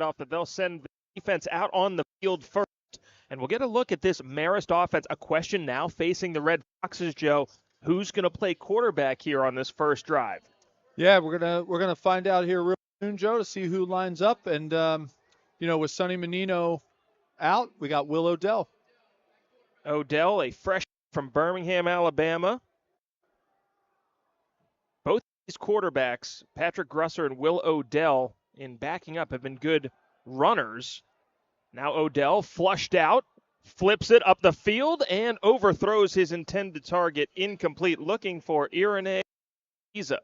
off that they'll send the defense out on the field first. And we'll get a look at this Marist offense. A question now facing the Red Foxes, Joe. Who's going to play quarterback here on this first drive? Yeah, we're gonna find out here real soon, Joe, to see who lines up. And with Sonny Menino out, we got Will Odell. Odell, a freshman from Birmingham, Alabama. Both these quarterbacks, Patrick Grusser and Will Odell, in backing up, have been good runners. Now Odell flushed out, flips it up the field, and overthrows his intended target. Incomplete, looking for Irene Iza.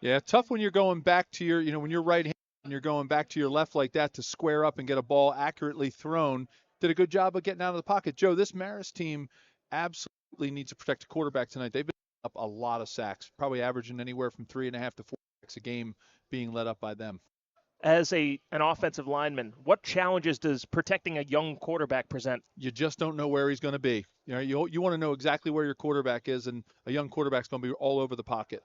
Yeah, tough when you're going back to your, when you're right-handed and you're going back to your left like that to square up and get a ball accurately thrown. Did a good job of getting out of the pocket. Joe, this Marist team absolutely needs to protect the quarterback tonight. They've been up a lot of sacks, probably averaging anywhere from 3.5 to 4 sacks a game being led up by them. As an offensive lineman, what challenges does protecting a young quarterback present? You just don't know where he's going to be. You want to know exactly where your quarterback is, and a young quarterback's going to be all over the pocket.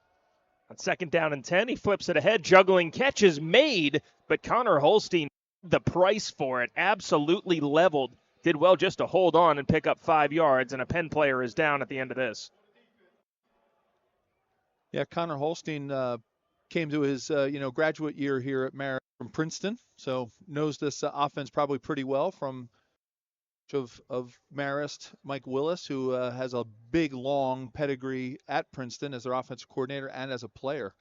On 2nd down and 10, he flips it ahead. Juggling catches made, but Connor Holstein, the price for it, absolutely leveled. Did well just to hold on and pick up 5 yards, and a Penn player is down at the end of this. Yeah, Connor Holstein came to his graduate year here at Marist from Princeton, so knows this offense probably pretty well from of Marist, Mike Willis, who has a big, long pedigree at Princeton as their offensive coordinator and as a player.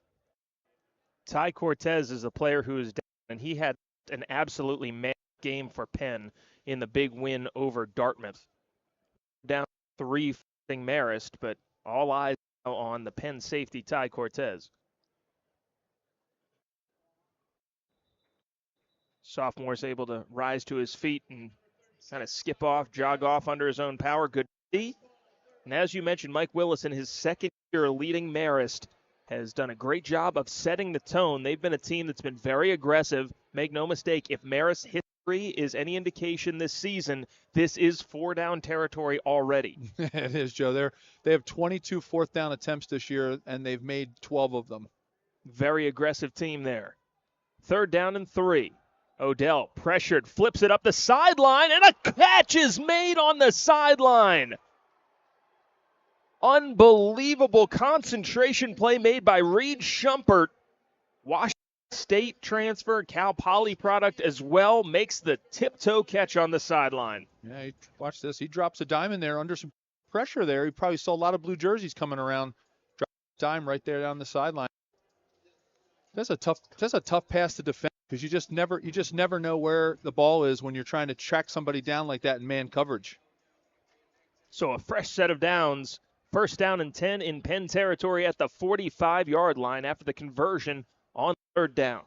Ty Cortez is a player who is down, and he had an absolutely mad game for Penn in the big win over Dartmouth. Down 3 facing Marist, but all eyes on the Penn safety, Ty Cortez. Sophomore's able to rise to his feet and kind of skip off, jog off under his own power. Good to see. And as you mentioned, Mike Willis in his 2nd year leading Marist has done a great job of setting the tone. They've been a team that's been very aggressive. Make no mistake, if Marist history is any indication this season, this is 4-down territory already. It is, Joe. They have 22 4th down attempts this year, and they've made 12 of them. Very aggressive team there. 3rd down and 3. Odell pressured, flips it up the sideline, and a catch is made on the sideline. Unbelievable concentration play made by Reed Schumpert. Washington State transfer, Cal Poly product as well, makes the tiptoe catch on the sideline. Yeah, watch this. He drops a dime in there under some pressure there. He probably saw a lot of blue jerseys coming around. Drops a dime right there down the sideline. That's a tough pass to defend because you just never know where the ball is when you're trying to track somebody down like that in man coverage. So a fresh set of downs. 1st down and 10 in Penn territory at the 45-yard line after the conversion on 3rd down.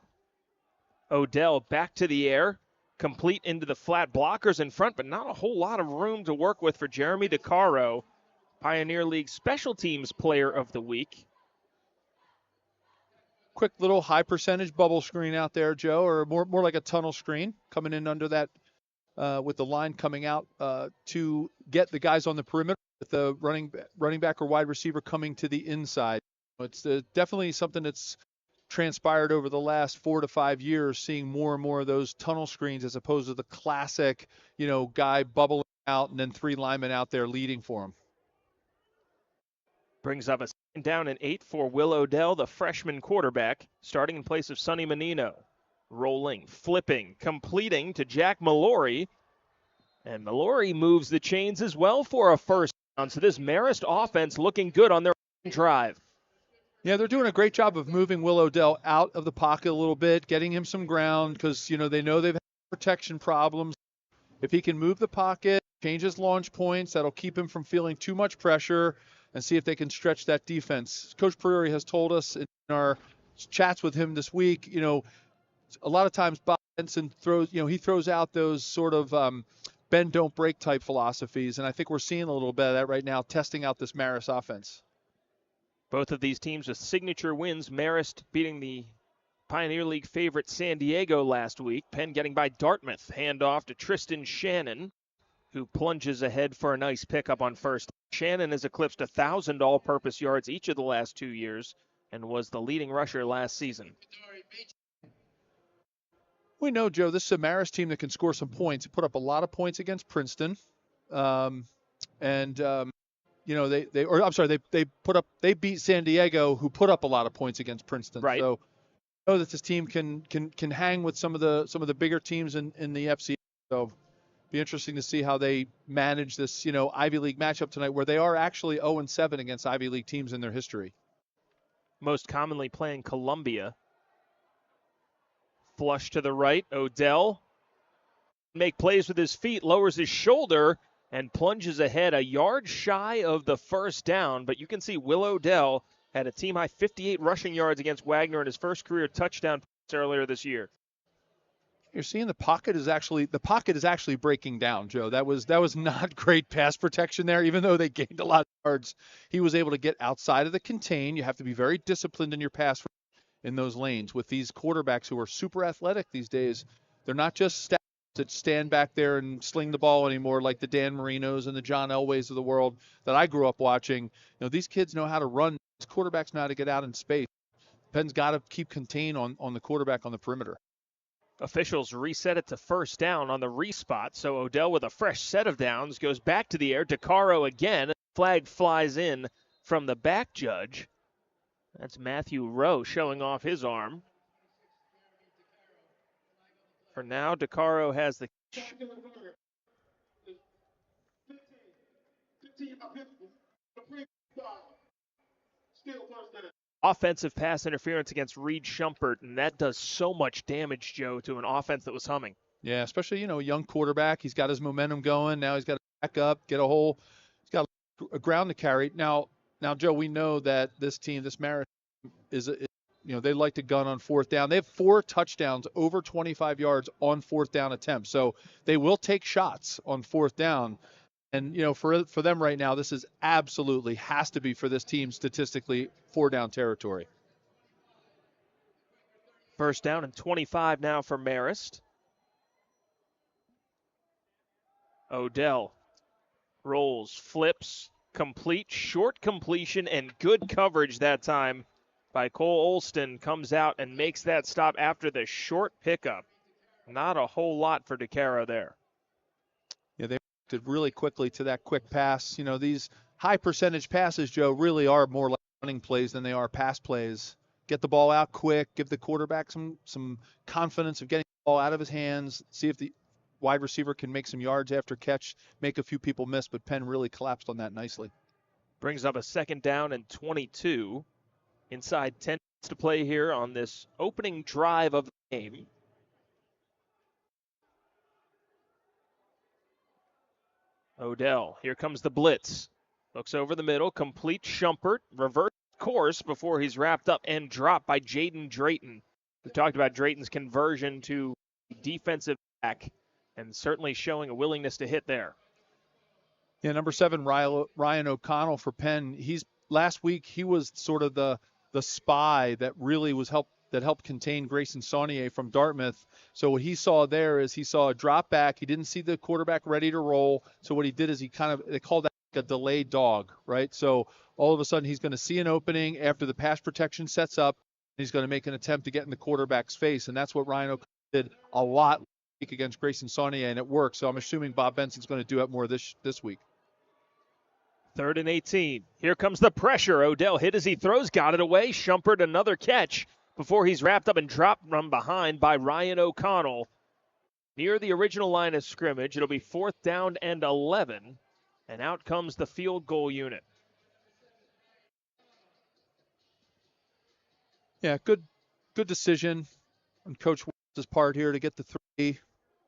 Odell back to the air, complete into the flat blockers in front, but not a whole lot of room to work with for Jeremy DeCaro, Pioneer League Special Teams Player of the Week. Quick little high percentage bubble screen out there, Joe, or more like a tunnel screen coming in under that with the line coming out to get the guys on the perimeter with the running back or wide receiver coming to the inside. It's definitely something that's transpired over the last 4 to 5 years, seeing more and more of those tunnel screens as opposed to the classic, guy bubbling out and then 3 linemen out there leading for him. Brings up a 2nd down and 8 for Will Odell, the freshman quarterback, starting in place of Sonny Menino. Rolling, flipping, completing to Jack Mallory. And Mallory moves the chains as well for a 1st down. So this Marist offense looking good on their drive. Yeah, they're doing a great job of moving Will Odell out of the pocket a little bit, getting him some ground because, they know they've had protection problems. If he can move the pocket, change his launch points, that'll keep him from feeling too much pressure and see if they can stretch that defense. Coach Prairie has told us in our chats with him this week, a lot of times Bob Benson throws out those sort of bend, don't break type philosophies, and I think we're seeing a little bit of that right now, testing out this Marist offense. Both of these teams with signature wins. Marist beating the Pioneer League favorite San Diego last week. Penn getting by Dartmouth. Handoff to Tristan Shannon, who plunges ahead for a nice pickup on 1st. Shannon has eclipsed 1,000 all-purpose yards each of the last 2 years and was the leading rusher last season. We know, Joe, this is a Marist team that can score some points. It put up a lot of points against Princeton. They beat San Diego, who put up a lot of points against Princeton. Right. So I know that this team can hang with some of the bigger teams in the FCS. So be interesting to see how they manage this, Ivy League matchup tonight, where they are actually 0-7 against Ivy League teams in their history. Most commonly playing Columbia. Flush to the right. Odell make plays with his feet, lowers his shoulder, and plunges ahead a yard shy of the first down. But you can see Will Odell had a team-high 58 rushing yards against Wagner in his first career touchdown earlier this year. You're seeing the pocket is actually breaking down, Joe. That was not great pass protection there, even though they gained a lot of yards. He was able to get outside of the contain. You have to be very disciplined in your pass in those lanes. With these quarterbacks who are super athletic these days, they're not just stats that stand back there and sling the ball anymore like the Dan Marinos and the John Elways of the world that I grew up watching. These kids know how to run. These quarterbacks know how to get out in space. Penn's got to keep contain on the quarterback on the perimeter. Officials reset it to first down on the respot, so Odell with a fresh set of downs goes back to the air. DeCaro again. Flag flies in from the back judge. That's Matthew Rowe showing off his arm. For now, DeCaro has the catch. Offensive pass interference against Reed Shumpert, and that does so much damage, Joe, to an offense that was humming. Yeah, especially, a young quarterback. He's got his momentum going. Now he's got to back up, he's got a ground to carry. Now, Joe, we know that this Marist they like to gun on fourth down. They have 4 touchdowns over 25 yards on fourth down attempts. So they will take shots on fourth down. And, for them right now, this is absolutely has to be for this team statistically 4-down territory. First down and 25 now for Marist. Odell rolls, flips, complete, short completion, and good coverage that time by Cole Olston. Comes out and makes that stop after the short pickup. Not a whole lot for DeCaro there. Yeah, they reacted really quickly to that quick pass. These high percentage passes, Joe, really are more like running plays than they are pass plays. Get the ball out quick, give the quarterback some confidence of getting the ball out of his hands, see if the wide receiver can make some yards after catch, make a few people miss, but Penn really collapsed on that nicely. Brings up a second down and 22. Inside 10 minutes to play here on this opening drive of the game. Odell, here comes the blitz. Looks over the middle, complete Shumpert, reverse course before he's wrapped up and dropped by Jaden Drayton. We talked about Drayton's conversion to defensive back and certainly showing a willingness to hit there. Yeah, number 7, Ryan O'Connell for Penn. Last week he was sort of the spy that really helped contain Grayson Saunier from Dartmouth. So what he saw there is he saw a drop back. He didn't see the quarterback ready to roll. So what he did is they called that a delayed dog, right? So all of a sudden he's going to see an opening after the pass protection sets up. And he's going to make an attempt to get in the quarterback's face. And that's what Ryan O'Connell did a lot against Grayson Saunier, and it worked. So I'm assuming Bob Benson's going to do it more this week. 3rd and 18. Here comes the pressure. Odell hit as he throws, got it away. Shumpert another catch before he's wrapped up and dropped from behind by Ryan O'Connell. Near the original line of scrimmage, it'll be 4th down and 11. And out comes the field goal unit. Yeah, good decision on Coach West's part here to get the 3.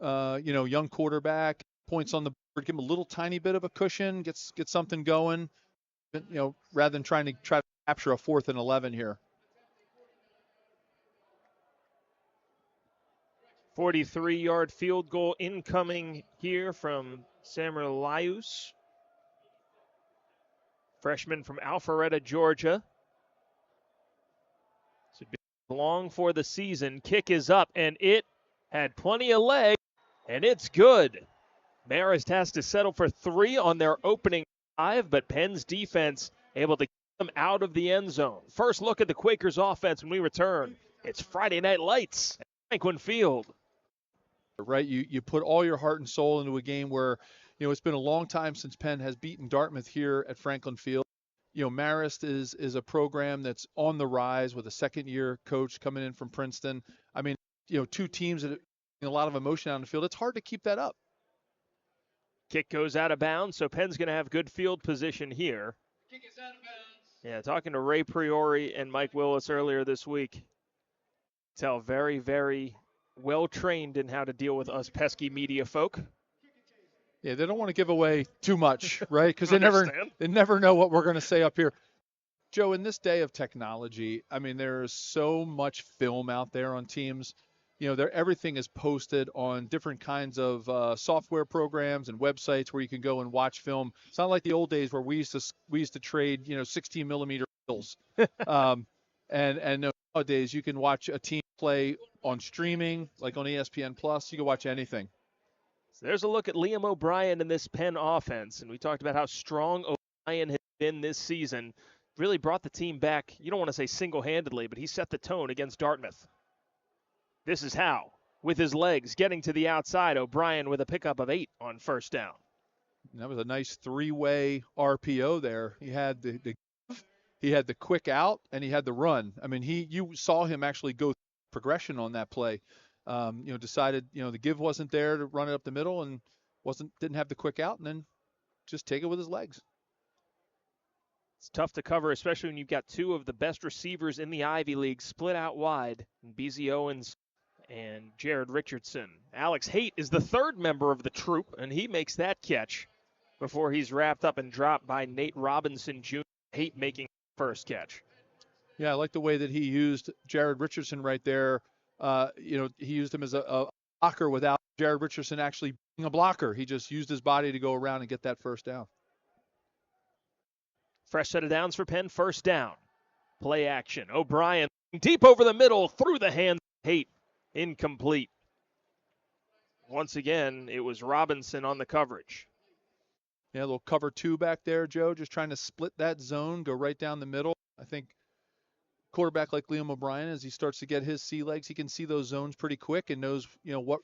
Young quarterback, points on the board, give him a little tiny bit of a cushion, get something going, rather than try to capture a 4th and 11 here. 43-yard field goal incoming here from Samuel Lius, freshman from Alpharetta, Georgia. Should be long for the season. Kick is up, and it had plenty of leg, and it's good. Marist has to settle for 3 on their opening drive, but Penn's defense able to get them out of the end zone. First look at the Quakers offense when we return. It's Friday Night Lights at Franklin Field. right? You put all your heart and soul into a game where, it's been a long time since Penn has beaten Dartmouth here at Franklin Field. Marist is a program that's on the rise with a second-year coach coming in from Princeton. I mean, two teams that a lot of emotion on the field. It's hard to keep that up. Kick goes out of bounds, so Penn's going to have good field position here. Kick is out of bounds. Yeah, talking to Ray Priori and Mike Willis earlier this week. Tell very, very well trained in how to deal with us pesky media folk. Yeah, they don't want to give away too much, right? Because they never know what we're going to say up here. Joe, in this day of technology, I mean, there is so much film out there on teams. Everything is posted on different kinds of software programs and websites where you can go and watch film. It's not like the old days where we used to trade 16 millimeter reels. And nowadays you can watch a team play on streaming, like on ESPN Plus. You can watch anything. So there's a look at Liam O'Brien in this Penn offense, and we talked about how strong O'Brien has been this season. Really brought the team back. You don't want to say single-handedly, but he set the tone against Dartmouth. This is how, with his legs getting to the outside, O'Brien with a pickup of 8 on first down. And that was a nice three-way RPO there. He had the quick out and he had the run. I mean, you saw him actually go progression on that play. Decided the give wasn't there to run it up the middle and didn't have the quick out, and then just take it with his legs. It's tough to cover, especially when you've got two of the best receivers in the Ivy League split out wide, BZ Owens and Jared Richardson. Alex Haight is the third member of the troop, and he makes that catch before he's wrapped up and dropped by Nate Robinson Jr. Haight making the first catch. Yeah, I like the way that he used Jared Richardson right there. He used him as a blocker without Jared Richardson actually being a blocker. He just used his body to go around and get that first down. Fresh set of downs for Penn, first down. Play action. O'Brien deep over the middle, through the hands of Haight. Incomplete. Once again, it was Robinson on the coverage. Yeah, a little cover 2 back there, Joe, just trying to split that zone, go right down the middle. I think quarterback like Liam O'Brien, as he starts to get his sea legs, he can see those zones pretty quick and knows,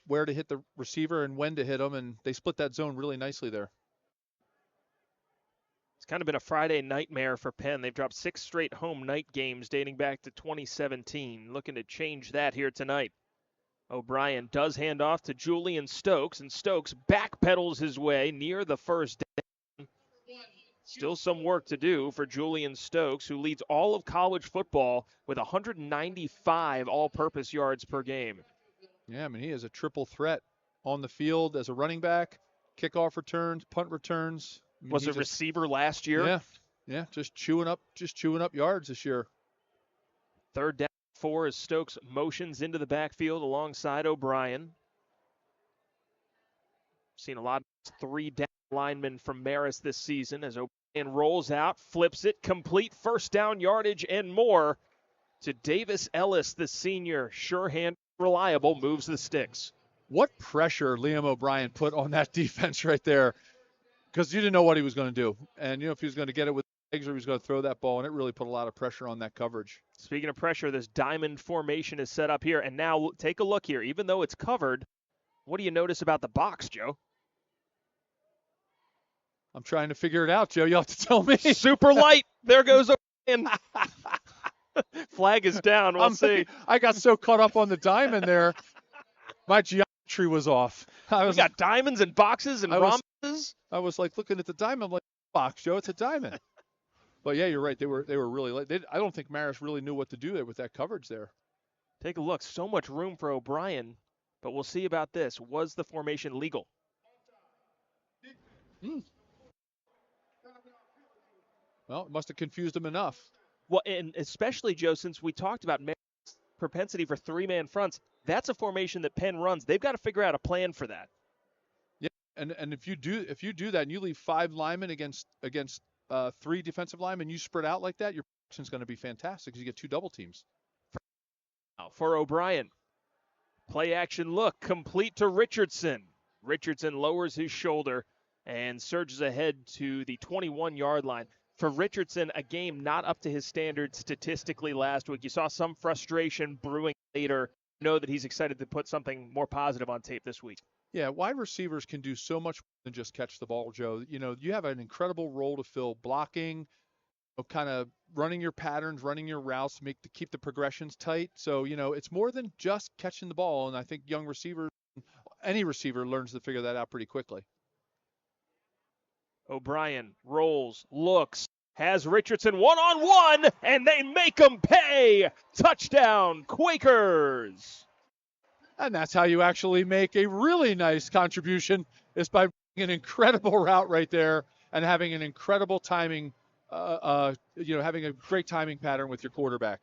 where to hit the receiver and when to hit them, and they split that zone really nicely there. It's kind of been a Friday nightmare for Penn. They've dropped 6 straight home night games dating back to 2017. Looking to change that here tonight. O'Brien does hand off to Julian Stokes, and Stokes backpedals his way near the first down. Still some work to do for Julian Stokes, who leads all of college football with 195 all-purpose yards per game. Yeah, I mean, he is a triple threat on the field as a running back, kickoff returns, punt returns. I mean, was a receiver last year. Yeah, just chewing up yards this year. Third down 4 as Stokes motions into the backfield alongside O'Brien. Seen a lot of 3 down linemen from Marist this season as O'Brien rolls out, flips it, complete first down yardage and more to Davis Ellis, the senior. Sure hand, reliable, moves the sticks. What pressure Liam O'Brien put on that defense right there, because you didn't know what he was going to do. And, if he was going to get it with legs or he was going to throw that ball, and it really put a lot of pressure on that coverage. Speaking of pressure, this diamond formation is set up here. And now take a look here. Even though it's covered, what do you notice about the box, Joe? I'm trying to figure it out, Joe. You'll have to tell me. Super light. There goes O'Brien. Flag is down. We'll see. I got so caught up on the diamond there. My geometry was off. We got diamonds and boxes and rhombuses. I was like looking at the diamond. I'm like, box, Joe, it's a diamond. But yeah, you're right. They were really late. I don't think Marist really knew what to do there with that coverage there. Take a look. So much room for O'Brien. But we'll see about this. Was the formation legal? Well, it must have confused him enough. Well, and especially, Joe, since we talked about Marist's propensity for 3-man fronts, that's a formation that Penn runs. They've got to figure out a plan for that. Yeah, and if you do that and you leave 5 linemen against 3 defensive linemen, you spread out like that, your protection's going to be fantastic because you get 2 double teams. For O'Brien, play action look, complete to Richardson. Richardson lowers his shoulder and surges ahead to the 21-yard line. For Richardson, a game not up to his standards statistically last week. You saw some frustration brewing later know that he's excited to put something more positive on tape this week. Yeah, wide receivers can do so much more than just catch the ball, Joe. You have an incredible role to fill, blocking, kind of running your patterns, running your routes to keep the progressions tight. So, it's more than just catching the ball. And I think young receivers, any receiver learns to figure that out pretty quickly. O'Brien rolls, looks, has Richardson one-on-one, and they make him pay. Touchdown, Quakers. And that's how you actually make a really nice contribution, is by an incredible route right there and having an incredible timing, having a great timing pattern with your quarterback.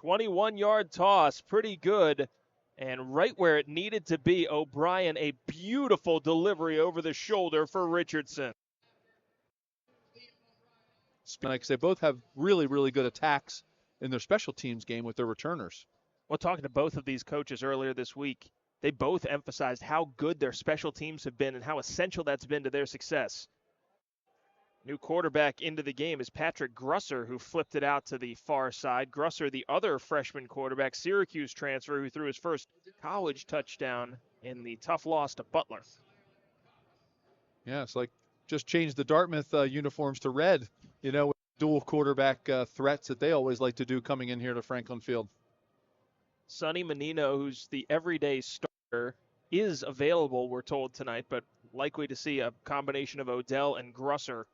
21-yard toss, pretty good. And right where it needed to be, O'Brien, a beautiful delivery over the shoulder for Richardson. Like I say, both have really, really good attacks in their special teams game with their returners. Well, talking to both of these coaches earlier this week, they both emphasized how good their special teams have been and how essential that's been to their success. New quarterback into the game is Patrick Grusser, who flipped it out to the far side. Grusser, the other freshman quarterback, Syracuse transfer, who threw his first college touchdown in the tough loss to Butler. Yeah, it's like just change the Dartmouth uniforms to red, with dual quarterback threats that they always like to do coming in here to Franklin Field. Sonny Menino, who's the everyday starter, is available, we're told tonight, but likely to see a combination of Odell and Grusser.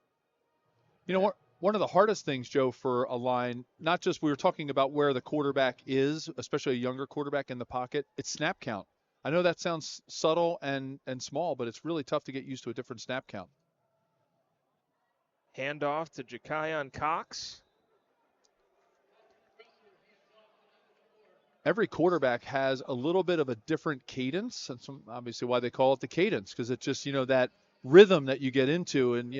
One of the hardest things, Joe, for a line, not just we were talking about where the quarterback is, especially a younger quarterback in the pocket, it's snap count. I know that sounds subtle and small, but it's really tough to get used to a different snap count. Handoff to Ja'Kion Cox. Every quarterback has a little bit of a different cadence. That's obviously why they call it the cadence, because it's just, that rhythm that you get into. And,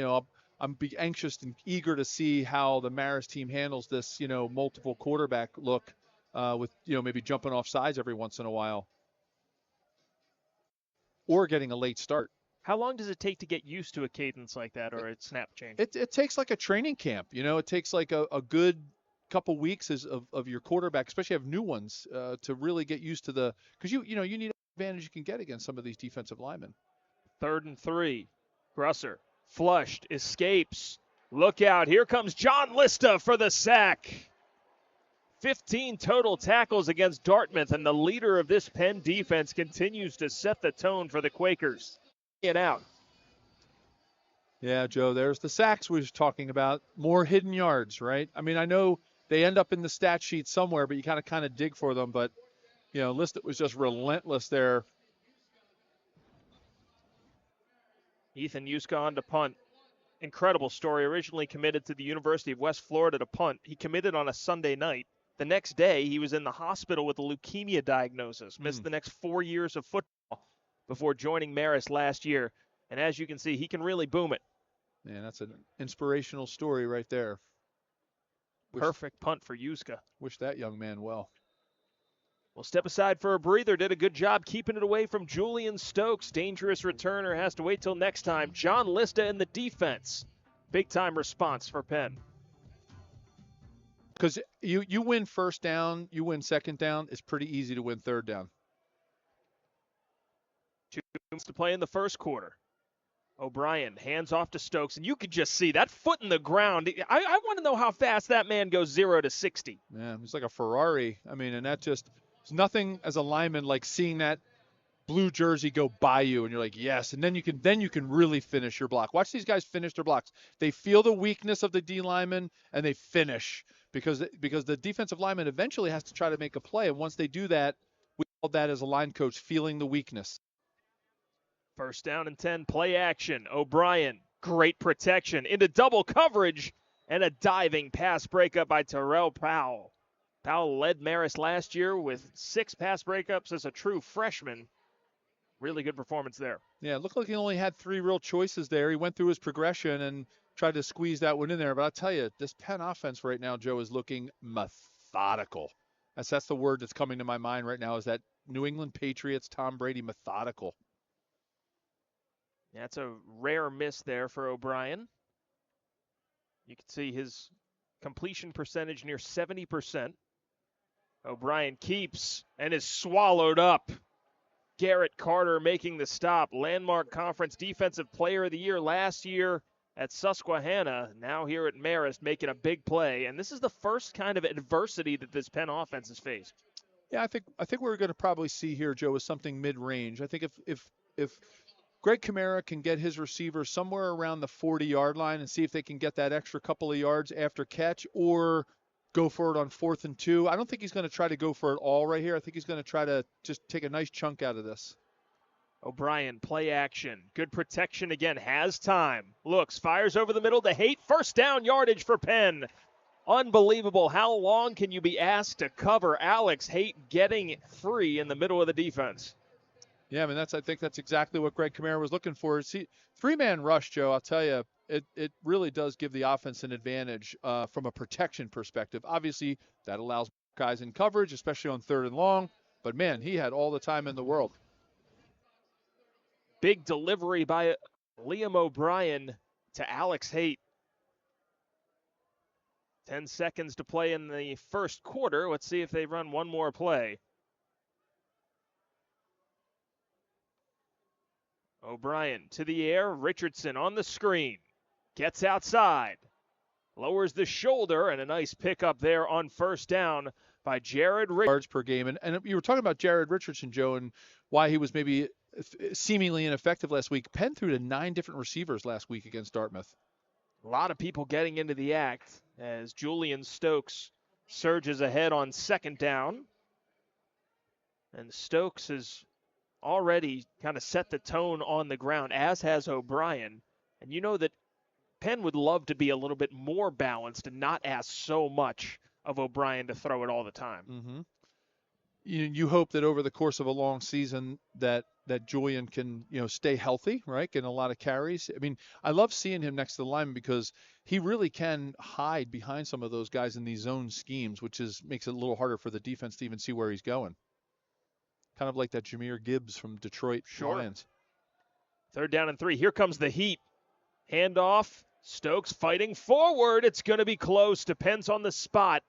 I'm anxious and eager to see how the Marist team handles this, multiple quarterback look with, maybe jumping off sides every once in a while or getting a late start. How long does it take to get used to a cadence like that or a snap change? It takes like a training camp. It takes like a good couple weeks of your quarterback, especially have new ones, to really get used to because you need advantage you can get against some of these defensive linemen. 3rd and 3. Grusser flushed, escapes. Look out, here comes John Lista for the sack. 15 total tackles against Dartmouth, and the leader of this Penn defense continues to set the tone for the Quakers. Get out. Yeah, Joe, there's the sacks we were talking about. More hidden yards, right? I mean, I know they end up in the stat sheet somewhere, but you kind of dig for them. But, Listet was just relentless there. Ethan Yuska on to punt. Incredible story. Originally committed to the University of West Florida to punt. He committed on a Sunday night. The next day, he was in the hospital with a leukemia diagnosis. Missed the next 4 years of football before joining Marist last year. And as you can see, he can really boom it. Man, that's an inspirational story right there. Perfect punt for Yuska. Wish that young man well. We'll step aside for a breather. Did a good job keeping it away from Julian Stokes. Dangerous returner, has to wait till next time. John Lista in the defense. Big time response for Penn. Because you win first down, you win second down, it's pretty easy to win third down. 2 minutes to play in the first quarter. O'Brien hands off to Stokes, and you could just see that foot in the ground. I want to know how fast that man goes 0 to 60. Yeah, it's like a Ferrari. I mean, and that just, it's nothing as a lineman like seeing that blue jersey go by you, and you're like, yes. And then you can really finish your block. Watch these guys finish their blocks. They feel the weakness of the D lineman, and they finish because the defensive lineman eventually has to try to make a play. And once they do that, we call that as a line coach feeling the weakness. 1st down and 10, play action. O'Brien, great protection into double coverage and a diving pass breakup by Terrell Powell. Powell led Marist last year with 6 pass breakups as a true freshman. Really good performance there. Yeah, it looked like he only had 3 real choices there. He went through his progression and tried to squeeze that one in there. But I'll tell you, this Penn offense right now, Joe, is looking methodical. That's the word that's coming to my mind right now, is that New England Patriots, Tom Brady, methodical. That's a rare miss there for O'Brien. You can see his completion percentage near 70%. O'Brien keeps and is swallowed up. Garrett Carter making the stop. Landmark Conference Defensive Player of the Year last year at Susquehanna. Now here at Marist making a big play. And this is the first kind of adversity that this Penn offense has faced. Yeah, I think what we're going to probably see here, Joe, is something mid-range. I think if Greg Kamara can get his receiver somewhere around the 40-yard line and see if they can get that extra couple of yards after catch or go for it on 4th and 2. I don't think he's going to try to go for it all right here. I think he's going to try to just take a nice chunk out of this. O'Brien, play action. Good protection again. Has time. Looks, fires over the middle to Haight. First down yardage for Penn. Unbelievable. How long can you be asked to cover Alex Haight getting free in the middle of the defense? Yeah, I mean, I think that's exactly what Greg Kamara was looking for. See, 3-man rush, Joe, I'll tell you, it really does give the offense an advantage from a protection perspective. Obviously, that allows guys in coverage, especially on 3rd and long. But, man, he had all the time in the world. Big delivery by Liam O'Brien to Alex Haight. 10 seconds to play in the first quarter. Let's see if they run one more play. O'Brien to the air. Richardson on the screen. Gets outside. Lowers the shoulder, and a nice pickup there on first down by Jared Richardson. Yards per game. And you were talking about Jared Richardson, Joe, and why he was maybe seemingly ineffective last week. Penn threw to 9 different receivers last week against Dartmouth. A lot of people getting into the act as Julian Stokes surges ahead on 2nd down. And Stokes has already kind of set the tone on the ground, as has O'Brien. And you know that Penn would love to be a little bit more balanced and not ask so much of O'Brien to throw it all the time. Mm-hmm. You hope that over the course of a long season that Julian can, stay healthy, right? Get a lot of carries. I mean, I love seeing him next to the lineman because he really can hide behind some of those guys in these zone schemes, which makes it a little harder for the defense to even see where he's going. Kind of like that Jahmyr Gibbs from Detroit Lions. 3rd down and 3. Here comes the heat. Handoff. Stokes fighting forward. It's going to be close. Depends on the spot.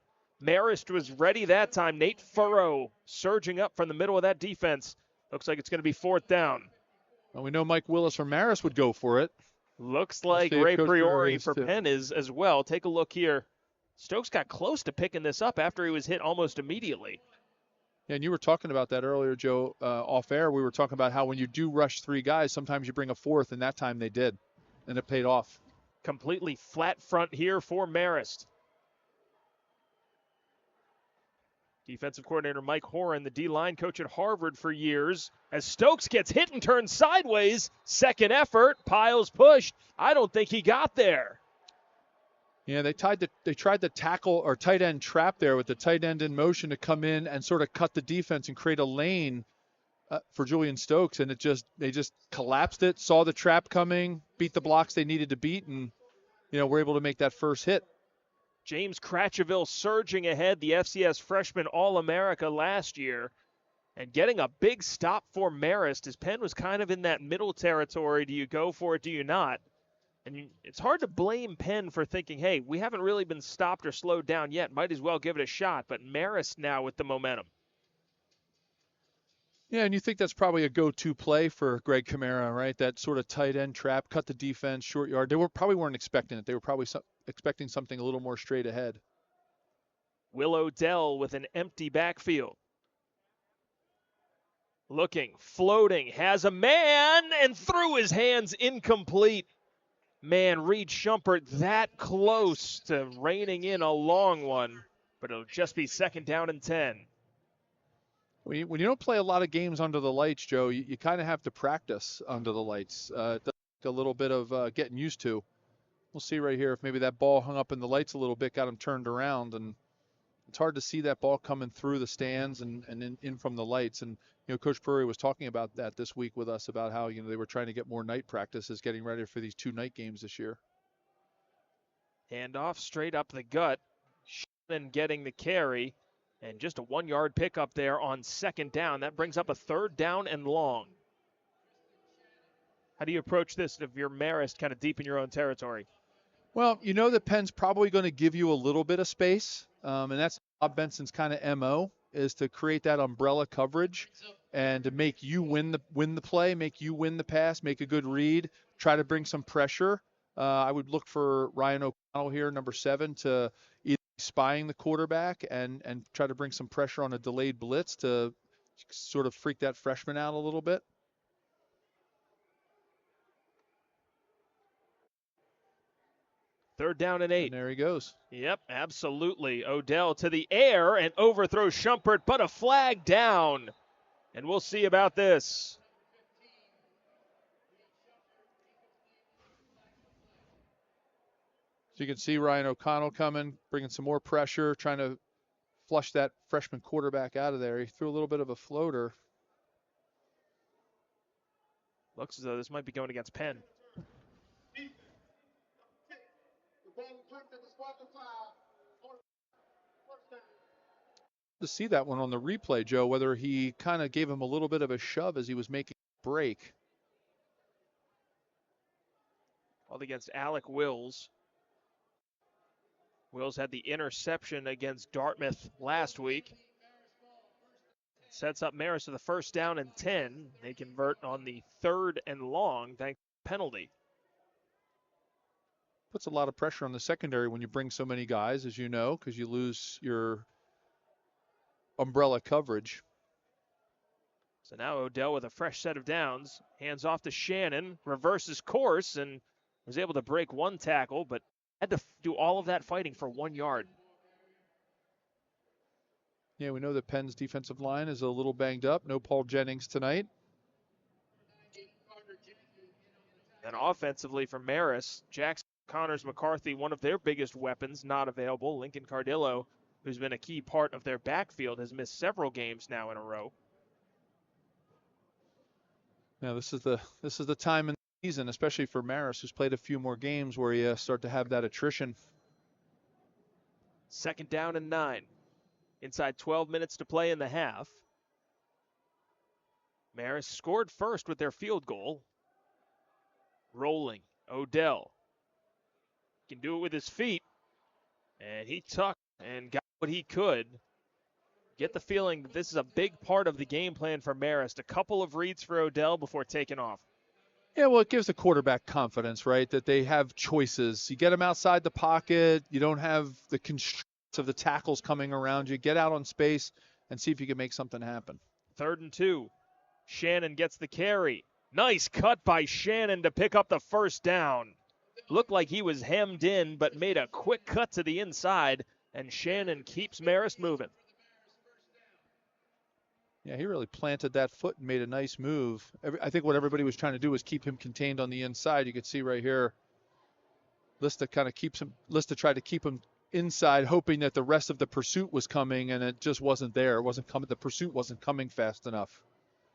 Marist was ready that time. Nate Furrow surging up from the middle of that defense. Looks like it's going to be 4th down. Well, we know Mike Willis from Marist would go for it. Looks like Ray Priori for Penn is as well. Take a look here. Stokes got close to picking this up after he was hit almost immediately. Yeah, and you were talking about that earlier, Joe, off air. We were talking about how when you do rush 3 guys, sometimes you bring a 4th, and that time they did, and it paid off. Completely flat front here for Marist. Defensive coordinator Mike Horan, the D-line coach at Harvard for years. As Stokes gets hit and turns sideways, second effort, Piles pushed. I don't think he got there. Yeah, they tried to tackle or tight end trap there with the tight end in motion to come in and sort of cut the defense and create a lane for Julian Stokes, and they just collapsed it, saw the trap coming, beat the blocks they needed to beat, and were able to make that first hit. James Cratcheville surging ahead, the FCS freshman All-America last year, and getting a big stop for Marist as Penn was kind of in that middle territory. Do you go for it? Do you not? And it's hard to blame Penn for thinking, hey, we haven't really been stopped or slowed down yet. Might as well give it a shot. But Marist now with the momentum. Yeah, and you think that's probably a go-to play for Greg Kamara, right? That sort of tight end trap, cut the defense, short yard. They probably weren't expecting it. They were probably expecting something a little more straight ahead. Will O'Dell with an empty backfield. Looking, floating, has a man, and through his hands, incomplete. Man, Reed Schumpert that close to reining in a long one, but it'll just be 2nd down and 10. When you don't play a lot of games under the lights, Joe, you kind of have to practice under the lights. It does take a little bit of getting used to. We'll see right here if maybe that ball hung up in the lights a little bit, got him turned around, and it's hard to see that ball coming through the stands and in from the lights. And Coach Prairie was talking about that this week with us about how they were trying to get more night practices, getting ready for these 2 night games this year. Handoff straight up the gut, and getting the carry, and just a 1-yard pickup there on 2nd down. That brings up a 3rd down and long. How do you approach this if you're Marist kind of deep in your own territory? Well, that Penn's probably going to give you a little bit of space, and that's Bob Benson's kind of MO. is to create that umbrella coverage and to make you win the play, make you win the pass, make a good read, try to bring some pressure. I would look for Ryan O'Connell here, number 7, to either be spying the quarterback and try to bring some pressure on a delayed blitz to sort of freak that freshman out a little bit. Third down and 8. And there he goes. Yep, absolutely. Odell to the air and overthrows Shumpert, but a flag down. And we'll see about this. So you can see Ryan O'Connell coming, bringing some more pressure, trying to flush that freshman quarterback out of there. He threw a little bit of a floater. Looks as though this might be going against Penn. To see that one on the replay, Joe, whether he kind of gave him a little bit of a shove as he was making a break. Called against Alec Wills. Wills had the interception against Dartmouth last week. Sets up Marist to the first down and 10. They convert on the 3rd and long thanks to the penalty. Puts a lot of pressure on the secondary when you bring so many guys, as you know, because you lose your umbrella coverage. So now Odell with a fresh set of downs. Hands off to Shannon. Reverses course and was able to break one tackle, but had to do all of that fighting for 1 yard. Yeah, we know that Penn's defensive line is a little banged up. No Paul Jennings tonight. And offensively for Marist, Jackson Connors McCarthy, one of their biggest weapons, not available. Lincoln Cardillo, who's been a key part of their backfield, has missed several games now in a row. Now this is the time in the season, especially for Marist, who's played a few more games, where you start to have that attrition. 2nd down and 9. Inside 12 minutes to play in the half. Marist scored first with their field goal. Rolling. Odell can do it with his feet. And he tucked and got what he could. Get the feeling that this is a big part of the game plan for Marist. A couple of reads for Odell before taking off. Yeah, well, it gives the quarterback confidence, right, that they have choices. You get them outside the pocket. You don't have the constraints of the tackles coming around you. Get out on space and see if you can make something happen. 3rd and 2. Shannon gets the carry. Nice cut by Shannon to pick up the first down. Looked like he was hemmed in, but made a quick cut to the inside, and Shannon keeps Marist moving. Yeah, he really planted that foot and made a nice move. I think what everybody was trying to do was keep him contained on the inside. You could see right here, Lista tried to keep him inside, hoping that the rest of the pursuit was coming, and it just wasn't there. It wasn't coming. The pursuit wasn't coming fast enough.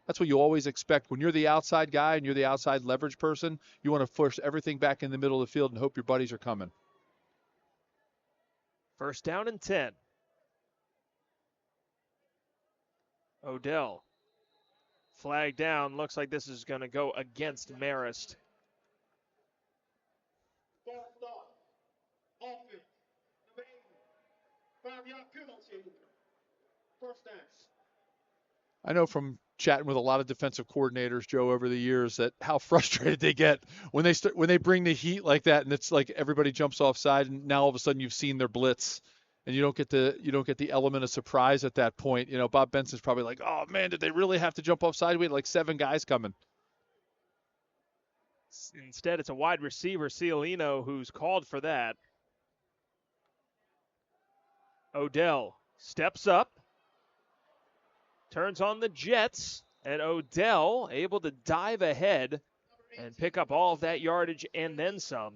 That's what you always expect. When you're the outside guy and you're the outside leverage person, you want to force everything back in the middle of the field and hope your buddies are coming. 1st down and 10. Odell. Flag down. Looks like this is going to go against Marist. I know from chatting with a lot of defensive coordinators, Joe, over the years, that how frustrated they get when they bring the heat like that, and it's like everybody jumps offside, and now all of a sudden you've seen their blitz, and you don't get the element of surprise at that point. You know, Bob Benson's probably like, oh man, did they really have to jump offside? We had like 7 guys coming. Instead, it's a wide receiver, Ciolino, who's called for that. Odell steps up, turns on the jets, and Odell able to dive ahead and pick up all of that yardage and then some.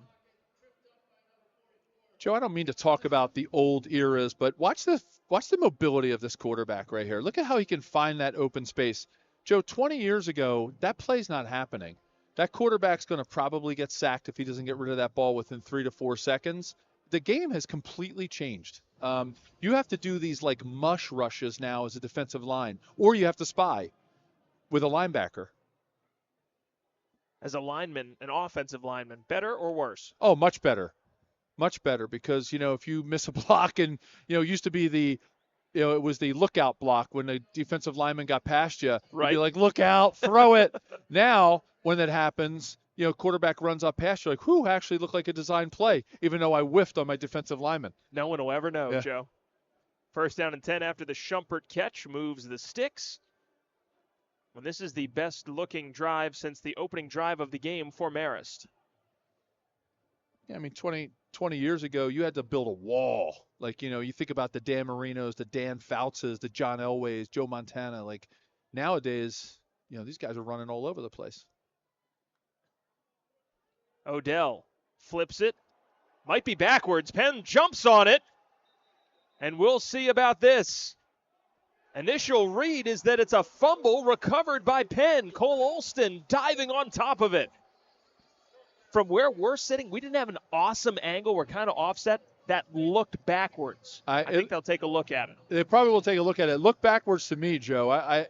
Joe, I don't mean to talk about the old eras, but watch the mobility of this quarterback right here. Look at how he can find that open space. Joe, 20 years ago, that play's not happening. That quarterback's going to probably get sacked if he doesn't get rid of that ball within 3 to 4 seconds. The game has completely changed. You have to do these like mush rushes now as a defensive line, or you have to spy with a linebacker. As a lineman, an offensive lineman, better or worse? Oh, much better. Much better, because, you know, if you miss a block, and, you know, it used to be the it was the lookout block when the defensive lineman got past you. Right. You'd be like, look out, throw it. Now, when that happens, quarterback runs up past you, like, whew, actually looked like a design play, even though I whiffed on my defensive lineman. No one will ever know, Yeah. Joe. First down and 10 after the Shumpert catch moves the sticks. And this is the best-looking drive since the opening drive of the game for Marist. Yeah, I mean, 20 years ago, you had to build a wall. Like, you think about the Dan Marinos, the Dan Foutses, the John Elways, Joe Montana. Like, nowadays, these guys are running all over the place. Odell flips it. Might be backwards. Penn jumps on it. And we'll see about this. Initial read is that it's a fumble recovered by Penn. Cole Olston diving on top of it. From where we're sitting, we didn't have an awesome angle. We're kind of offset. That looked backwards. I think they'll take a look at it. They probably will take a look at it. Look backwards to me, Joe. I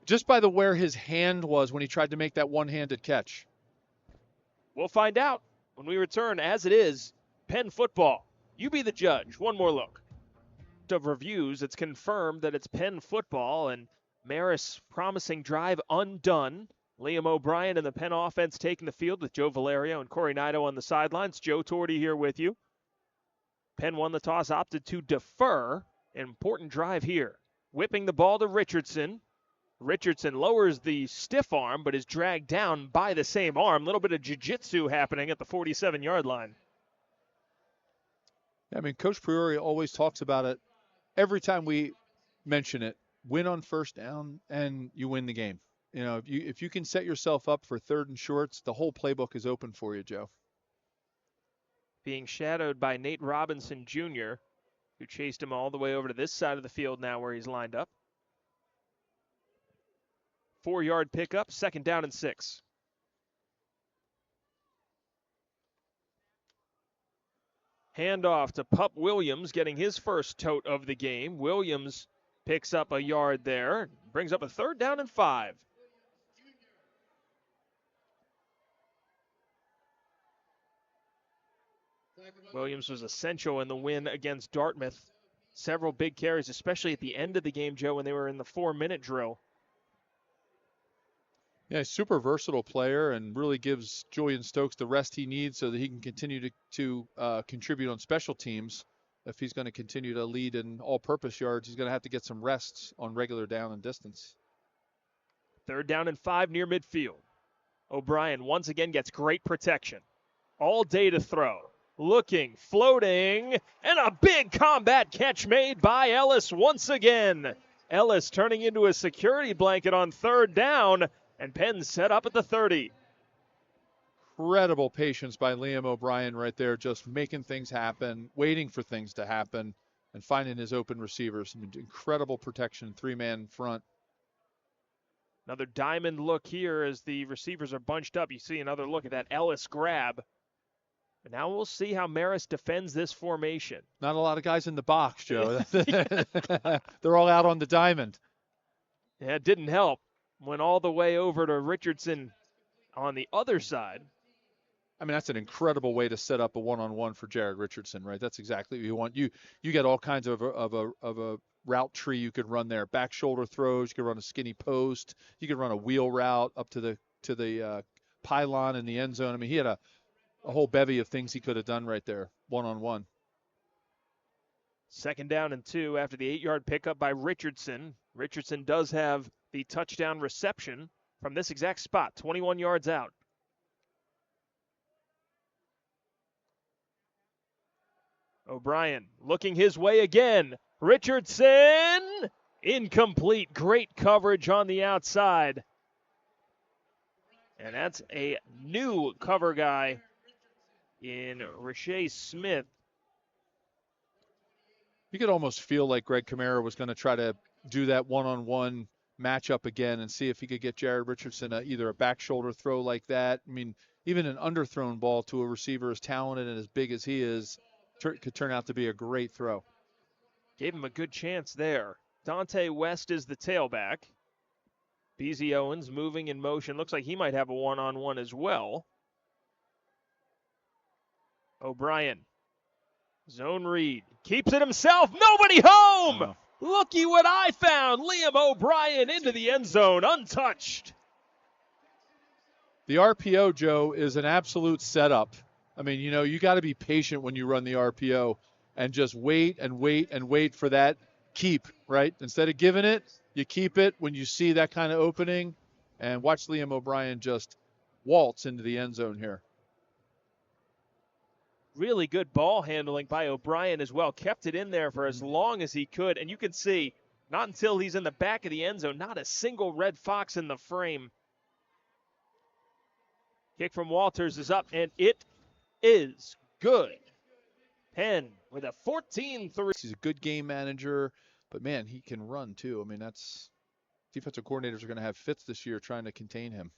just by where his hand was when he tried to make that one-handed catch. We'll find out when we return. As it is, Penn football. You be the judge. One more look. Of reviews, it's confirmed that it's Penn football, and Marist's promising drive undone. Liam O'Brien and the Penn offense taking the field with Joe Valerio and Corey Nido on the sidelines. Joe Torti here with you. Penn won the toss, opted to defer. An important drive here. Whipping the ball to Richardson. Richardson lowers the stiff arm, but is dragged down by the same arm. A little bit of jiu-jitsu happening at the 47-yard line. I mean, Coach Priori always talks about it. Every time we mention it, win on first down and you win the game. If you can set yourself up for third and shorts, the whole playbook is open for you, Joe. Being shadowed by Nate Robinson Jr., who chased him all the way over to this side of the field now where he's lined up. 4-yard pickup, 2nd down and 6. Handoff to Pup Williams, getting his first tote of the game. Williams picks up a yard there, brings up a 3rd down and 5. Williams was essential in the win against Dartmouth. Several big carries, especially at the end of the game, Joe, when they were in the 4-minute drill. Yeah, super versatile player and really gives Julian Stokes the rest he needs so that he can continue to contribute on special teams. If he's going to continue to lead in all-purpose yards, he's going to have to get some rests on regular down and distance. 3rd down and 5 near midfield. O'Brien once again gets great protection. All day to throw. Looking, floating, and a big combat catch made by Ellis once again. Ellis turning into a security blanket on 3rd down. And Penn set up at the 30. Incredible patience by Liam O'Brien right there, just making things happen, waiting for things to happen, and finding his open receivers. I mean, incredible protection, 3-man front. Another diamond look here as the receivers are bunched up. You see another look at that Ellis grab. And now we'll see how Marist defends this formation. Not a lot of guys in the box, Joe. They're all out on the diamond. Yeah, it didn't help. Went all the way over to Richardson on the other side. I mean, that's an incredible way to set up a one-on-one for Jared Richardson, right? That's exactly what you want. You get all kinds of a route tree you could run there. Back shoulder throws. You could run a skinny post. You could run a wheel route up to the pylon in the end zone. I mean, he had a whole bevy of things he could have done right there, one-on-one. 2nd down and 2 after the 8-yard pickup by Richardson. Richardson does have the touchdown reception from this exact spot, 21 yards out. O'Brien looking his way again. Richardson, incomplete. Great coverage on the outside. And that's a new cover guy in Rashay Smith. You could almost feel like Greg Kamara was going to try to do that one-on-one matchup again and see if he could get Jared Richardson either a back shoulder throw like that. I mean, even an underthrown ball to a receiver as talented and as big as he is could turn out to be a great throw. Gave him a good chance there. Dante West is the tailback. BZ Owens moving in motion. Looks like he might have a one-on-one as well. O'Brien. Zone read. Keeps it himself. Nobody home! Looky what I found. Liam O'Brien into the end zone, untouched. The RPO, Joe, is an absolute setup. I mean, you got to be patient when you run the RPO and just wait and wait and wait for that keep, right? Instead of giving it, you keep it when you see that kind of opening. And watch Liam O'Brien just waltz into the end zone here. Really good ball handling by O'Brien as well. Kept it in there for as long as he could. And you can see, not until he's in the back of the end zone, not a single Red Fox in the frame. Kick from Walters is up, and it is good. Penn with a 14-3. He's a good game manager, but, man, he can run too. I mean, that's defensive coordinators are going to have fits this year trying to contain him.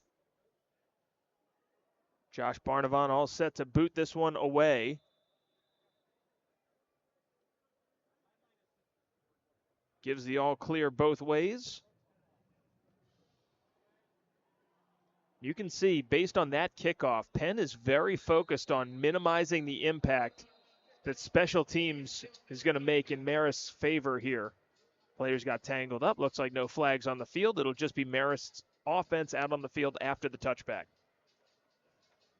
Josh Barnavon all set to boot this one away. Gives the all clear both ways. You can see, based on that kickoff, Penn is very focused on minimizing the impact that special teams is going to make in Marist's favor here. Players got tangled up. Looks like no flags on the field. It'll just be Marist's offense out on the field after the touchback.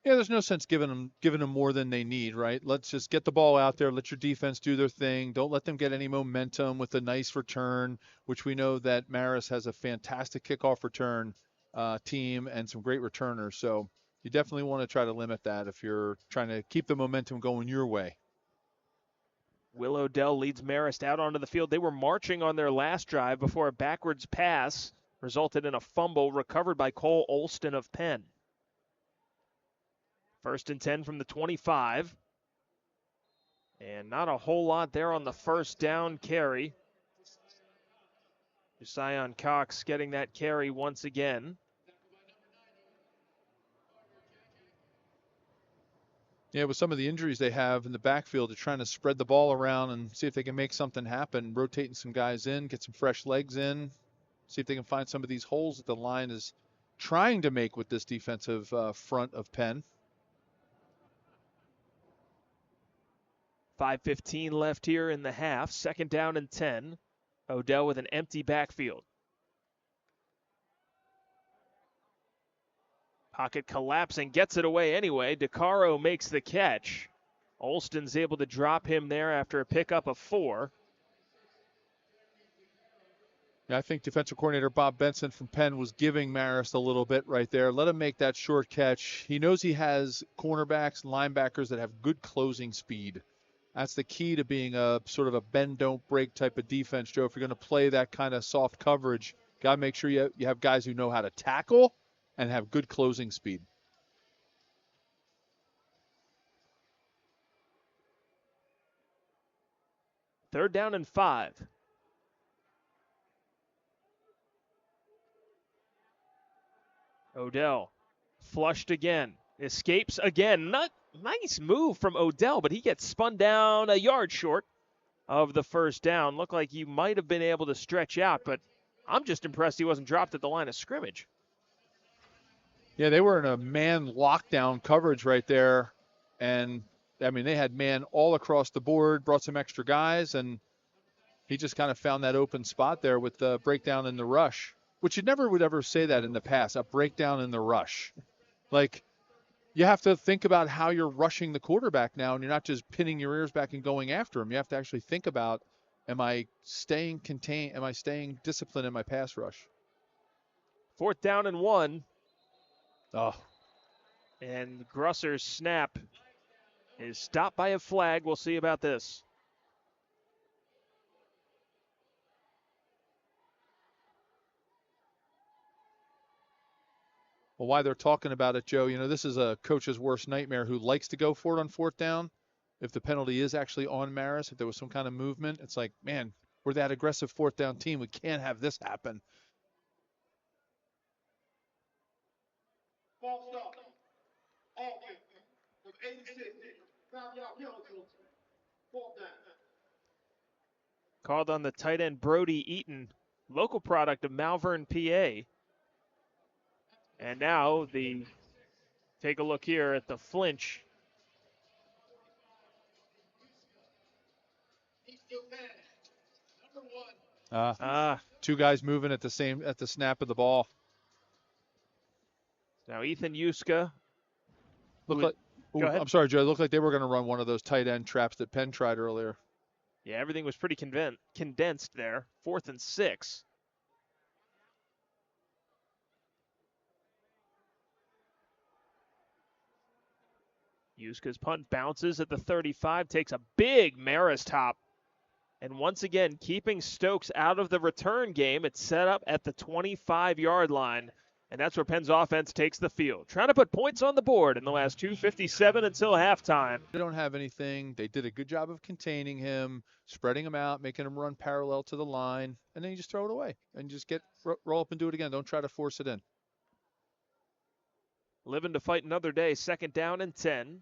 Yeah, there's no sense giving them more than they need, right? Let's just get the ball out there. Let your defense do their thing. Don't let them get any momentum with a nice return, which we know that Marist has a fantastic kickoff return team and some great returners. So you definitely want to try to limit that if you're trying to keep the momentum going your way. Will O'Dell leads Marist out onto the field. They were marching on their last drive before a backwards pass resulted in a fumble recovered by Cole Olston of Penn. 1st and 10 from the 25. And not a whole lot there on the first down carry. Sion Cox getting that carry once again. Yeah, with some of the injuries they have in the backfield, they're trying to spread the ball around and see if they can make something happen, rotating some guys in, get some fresh legs in, see if they can find some of these holes that the line is trying to make with this defensive front of Penn. 5:15 left here in the half. 2nd down and 10. O'Dell with an empty backfield. Pocket collapsing, gets it away anyway. DeCaro makes the catch. Olston's able to drop him there after a pickup of 4. Yeah, I think defensive coordinator Bob Benson from Penn was giving Marist a little bit right there. Let him make that short catch. He knows he has cornerbacks and linebackers that have good closing speed. That's the key to being a sort of a bend, don't break type of defense, Joe. If you're going to play that kind of soft coverage, got to make sure you have guys who know how to tackle and have good closing speed. Third down and 5. O'Dell flushed again. Escapes again. Nice move from O'Dell, but he gets spun down a yard short of the first down. Looked like he might have been able to stretch out, but I'm just impressed he wasn't dropped at the line of scrimmage. Yeah, they were in a man lockdown coverage right there. And, I mean, they had man all across the board, brought some extra guys, and he just kind of found that open spot there with the breakdown in the rush, which you never would ever say that in the past, a breakdown in the rush. Like, you have to think about how you're rushing the quarterback now, and you're not just pinning your ears back and going after him. You have to actually think about, am I staying contained? Am I staying disciplined in my pass rush? 4th down and 1. Oh. And Grusser's snap is stopped by a flag. We'll see about this. Well, while they're talking about it, Joe, this is a coach's worst nightmare who likes to go for it on 4th down. If the penalty is actually on Marist, if there was some kind of movement, it's like, man, we're that aggressive 4th down team. We can't have this happen. Called on the tight end Brody Eaton, local product of Malvern, PA. And now take a look here at the flinch. Two guys moving at the snap of the ball. Now Ethan Yuska. Go ahead. I'm sorry, Joe. It looked like they were going to run one of those tight end traps that Penn tried earlier. Yeah, everything was pretty condensed there. 4th and 6. Yuska's punt bounces at the 35, takes a big Marist hop. And once again, keeping Stokes out of the return game, it's set up at the 25-yard line. And that's where Penn's offense takes the field. Trying to put points on the board in the last 2:57 until halftime. They don't have anything. They did a good job of containing him, spreading him out, making him run parallel to the line, and then you just throw it away and just roll up and do it again. Don't try to force it in. Living to fight another day, 2nd down and 10.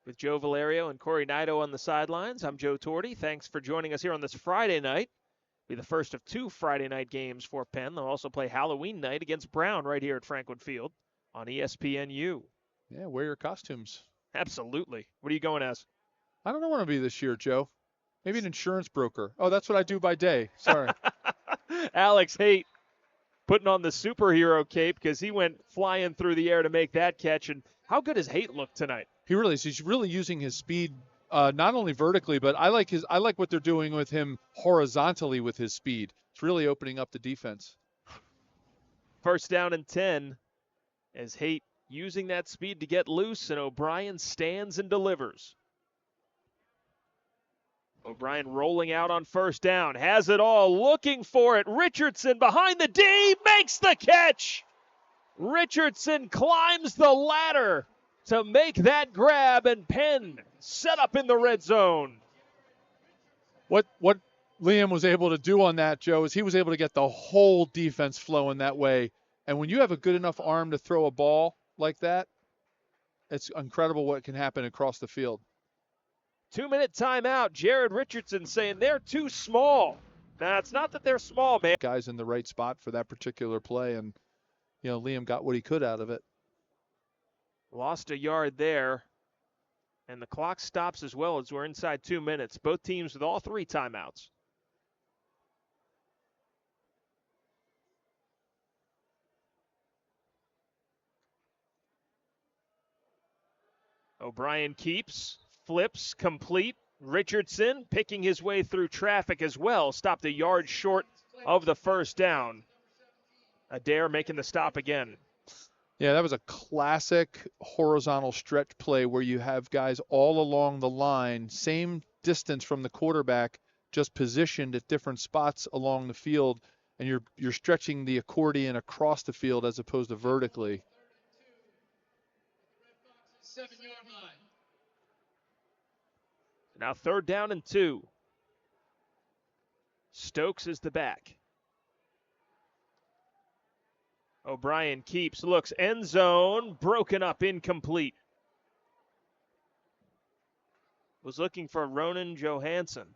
With Joe Valerio and Corey Nido on the sidelines, I'm Joe Torti. Thanks for joining us here on this Friday night. Be the first of 2 Friday night games for Penn. They'll also play Halloween night against Brown right here at Franklin Field on ESPNU. Yeah, wear your costumes. Absolutely. What are you going as? I don't know what I'll be this year, Joe. Maybe an insurance broker. Oh, that's what I do by day. Sorry. Alex Haight putting on the superhero cape because he went flying through the air to make that catch. And how good has Haight looked tonight? He really is. He's really using his speed. Not only vertically, but I like what they're doing with him horizontally with his speed. It's really opening up the defense. 1st down and 10 as Haight using that speed to get loose, and O'Brien stands and delivers. O'Brien rolling out on 1st down, has it all, looking for it. Richardson behind the D, makes the catch. Richardson climbs the ladder to make that grab, and Penn set up in the red zone. What Liam was able to do on that, Joe, is he was able to get the whole defense flowing that way. And when you have a good enough arm to throw a ball like that, it's incredible what can happen across the field. 2-minute timeout. Jared Richardson saying they're too small. Now, it's not that they're small, man. Guys in the right spot for that particular play, and Liam got what he could out of it. Lost a yard there, and the clock stops as well as we're inside 2 minutes. Both teams with all 3 timeouts. O'Brien keeps, flips, complete. Richardson picking his way through traffic as well. Stopped a yard short of the 1st down. Adair making the stop again. Yeah, that was a classic horizontal stretch play where you have guys all along the line, same distance from the quarterback, just positioned at different spots along the field, and you're stretching the accordion across the field as opposed to vertically. 7-yard line. Now 3rd down and 2. Stokes is the back. O'Brien keeps, looks, end zone, broken up, incomplete. Was looking for Ronan Johansson.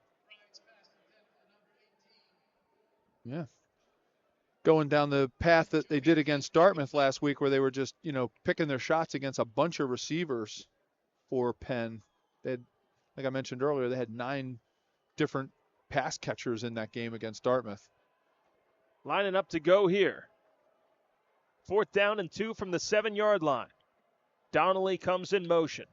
Yeah. Going down the path that they did against Dartmouth last week where they were just, picking their shots against a bunch of receivers for Penn. They had, like I mentioned earlier, they had 9 different pass catchers in that game against Dartmouth. Lining up to go here. 4th down and 2 from the 7-yard line. Donnelly comes in motion.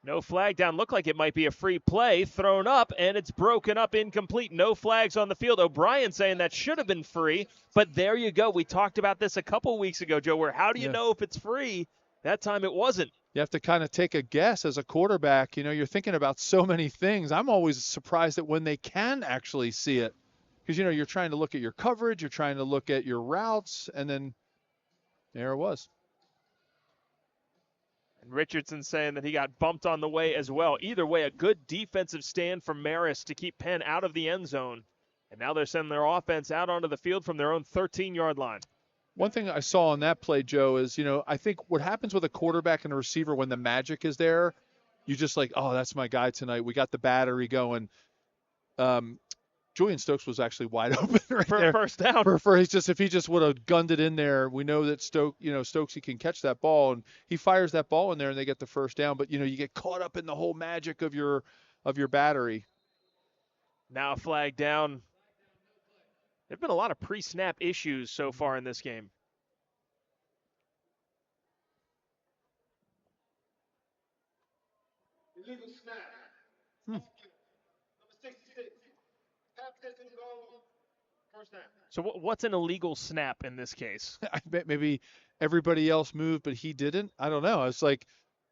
No flag down. Looked like it might be a free play. Thrown up, and it's broken up, incomplete. No flags on the field. O'Brien saying that should have been free, but there you go. We talked about this a couple weeks ago, Joe, where how do you know if it's free? That time it wasn't. You have to kind of take a guess as a quarterback. You're thinking about so many things. I'm always surprised at when they can actually see it. Because, you're trying to look at your coverage, you're trying to look at your routes, and then there it was. And Richardson saying that he got bumped on the way as well. Either way, a good defensive stand from Marist to keep Penn out of the end zone. And now they're sending their offense out onto the field from their own 13-yard line. One thing I saw on that play, Joe, is, I think what happens with a quarterback and a receiver when the magic is there, you just like, oh, that's my guy tonight. We got the battery going. Julian Stokes was actually wide open for there. First down. If he just would have gunned it in there, we know that Stokesy can catch that ball, and he fires that ball in there, and they get the first down. But you get caught up in the whole magic of your battery. Now a flag down. There have been a lot of pre-snap issues so far in this game. Illegal snap. Number 66. Half distance goal. First down. So what's an illegal snap in this case? I bet maybe everybody else moved, but he didn't. I don't know. It's like,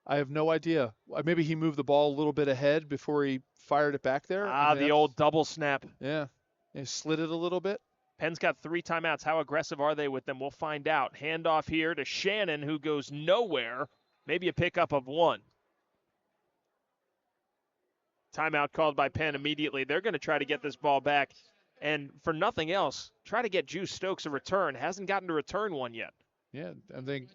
I have no idea. Maybe he moved the ball a little bit ahead before he fired it back there. The old double snap. Yeah. He slid it a little bit. Penn's got 3 timeouts. How aggressive are they with them? We'll find out. Handoff here to Shannon, who goes nowhere. Maybe a pickup of 1. Timeout called by Penn immediately. They're going to try to get this ball back. And for nothing else, try to get Juice Stokes a return. Hasn't gotten to return one yet. Yeah, I think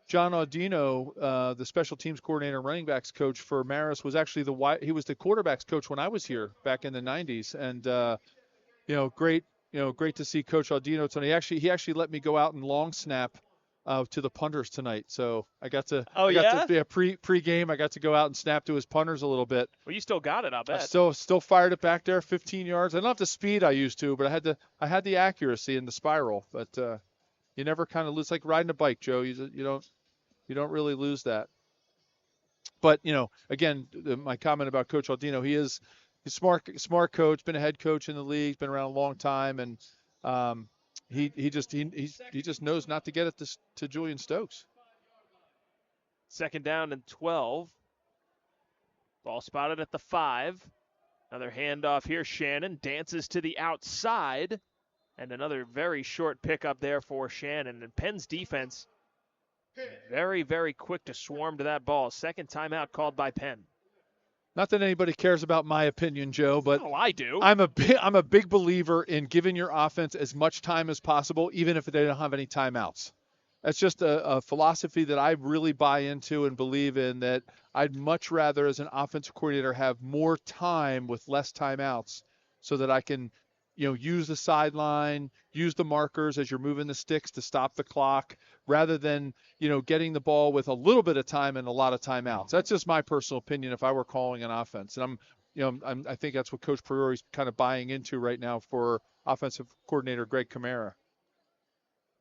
John Audino, the special teams coordinator, running backs coach for Marist, was actually he was the quarterbacks coach when I was here back in the 90s. And, great to see Coach Audino tonight. He actually let me go out and long snap to the punters tonight. So I got to, pre-game, I got to go out and snap to his punters a little bit. Well, you still got it, I bet. I still fired it back there, 15 yards. I don't have the speed I used to, but I had the accuracy in the spiral. But you never kind of lose, like riding a bike, Joe. You don't really lose that. But again, my comment about Coach Audino, he's smart coach, been a head coach in the league, been around a long time, and he just knows not to get it to Julian Stokes. 2nd down and 12. Ball spotted at the 5. Another handoff here. Shannon dances to the outside. And another very short pickup there for Shannon. And Penn's defense very, very quick to swarm to that ball. 2nd timeout called by Penn. Not that anybody cares about my opinion, Joe, but I do. I'm a big believer in giving your offense as much time as possible, even if they don't have any timeouts. That's just a philosophy that I really buy into and believe in, that I'd much rather, as an offensive coordinator, have more time with less timeouts so that I can, use the sideline, use the markers as you're moving the sticks to stop the clock, rather than, getting the ball with a little bit of time and a lot of timeouts. That's just my personal opinion if I were calling an offense. And I think that's what Coach Priori's kind of buying into right now for offensive coordinator Greg Kamara.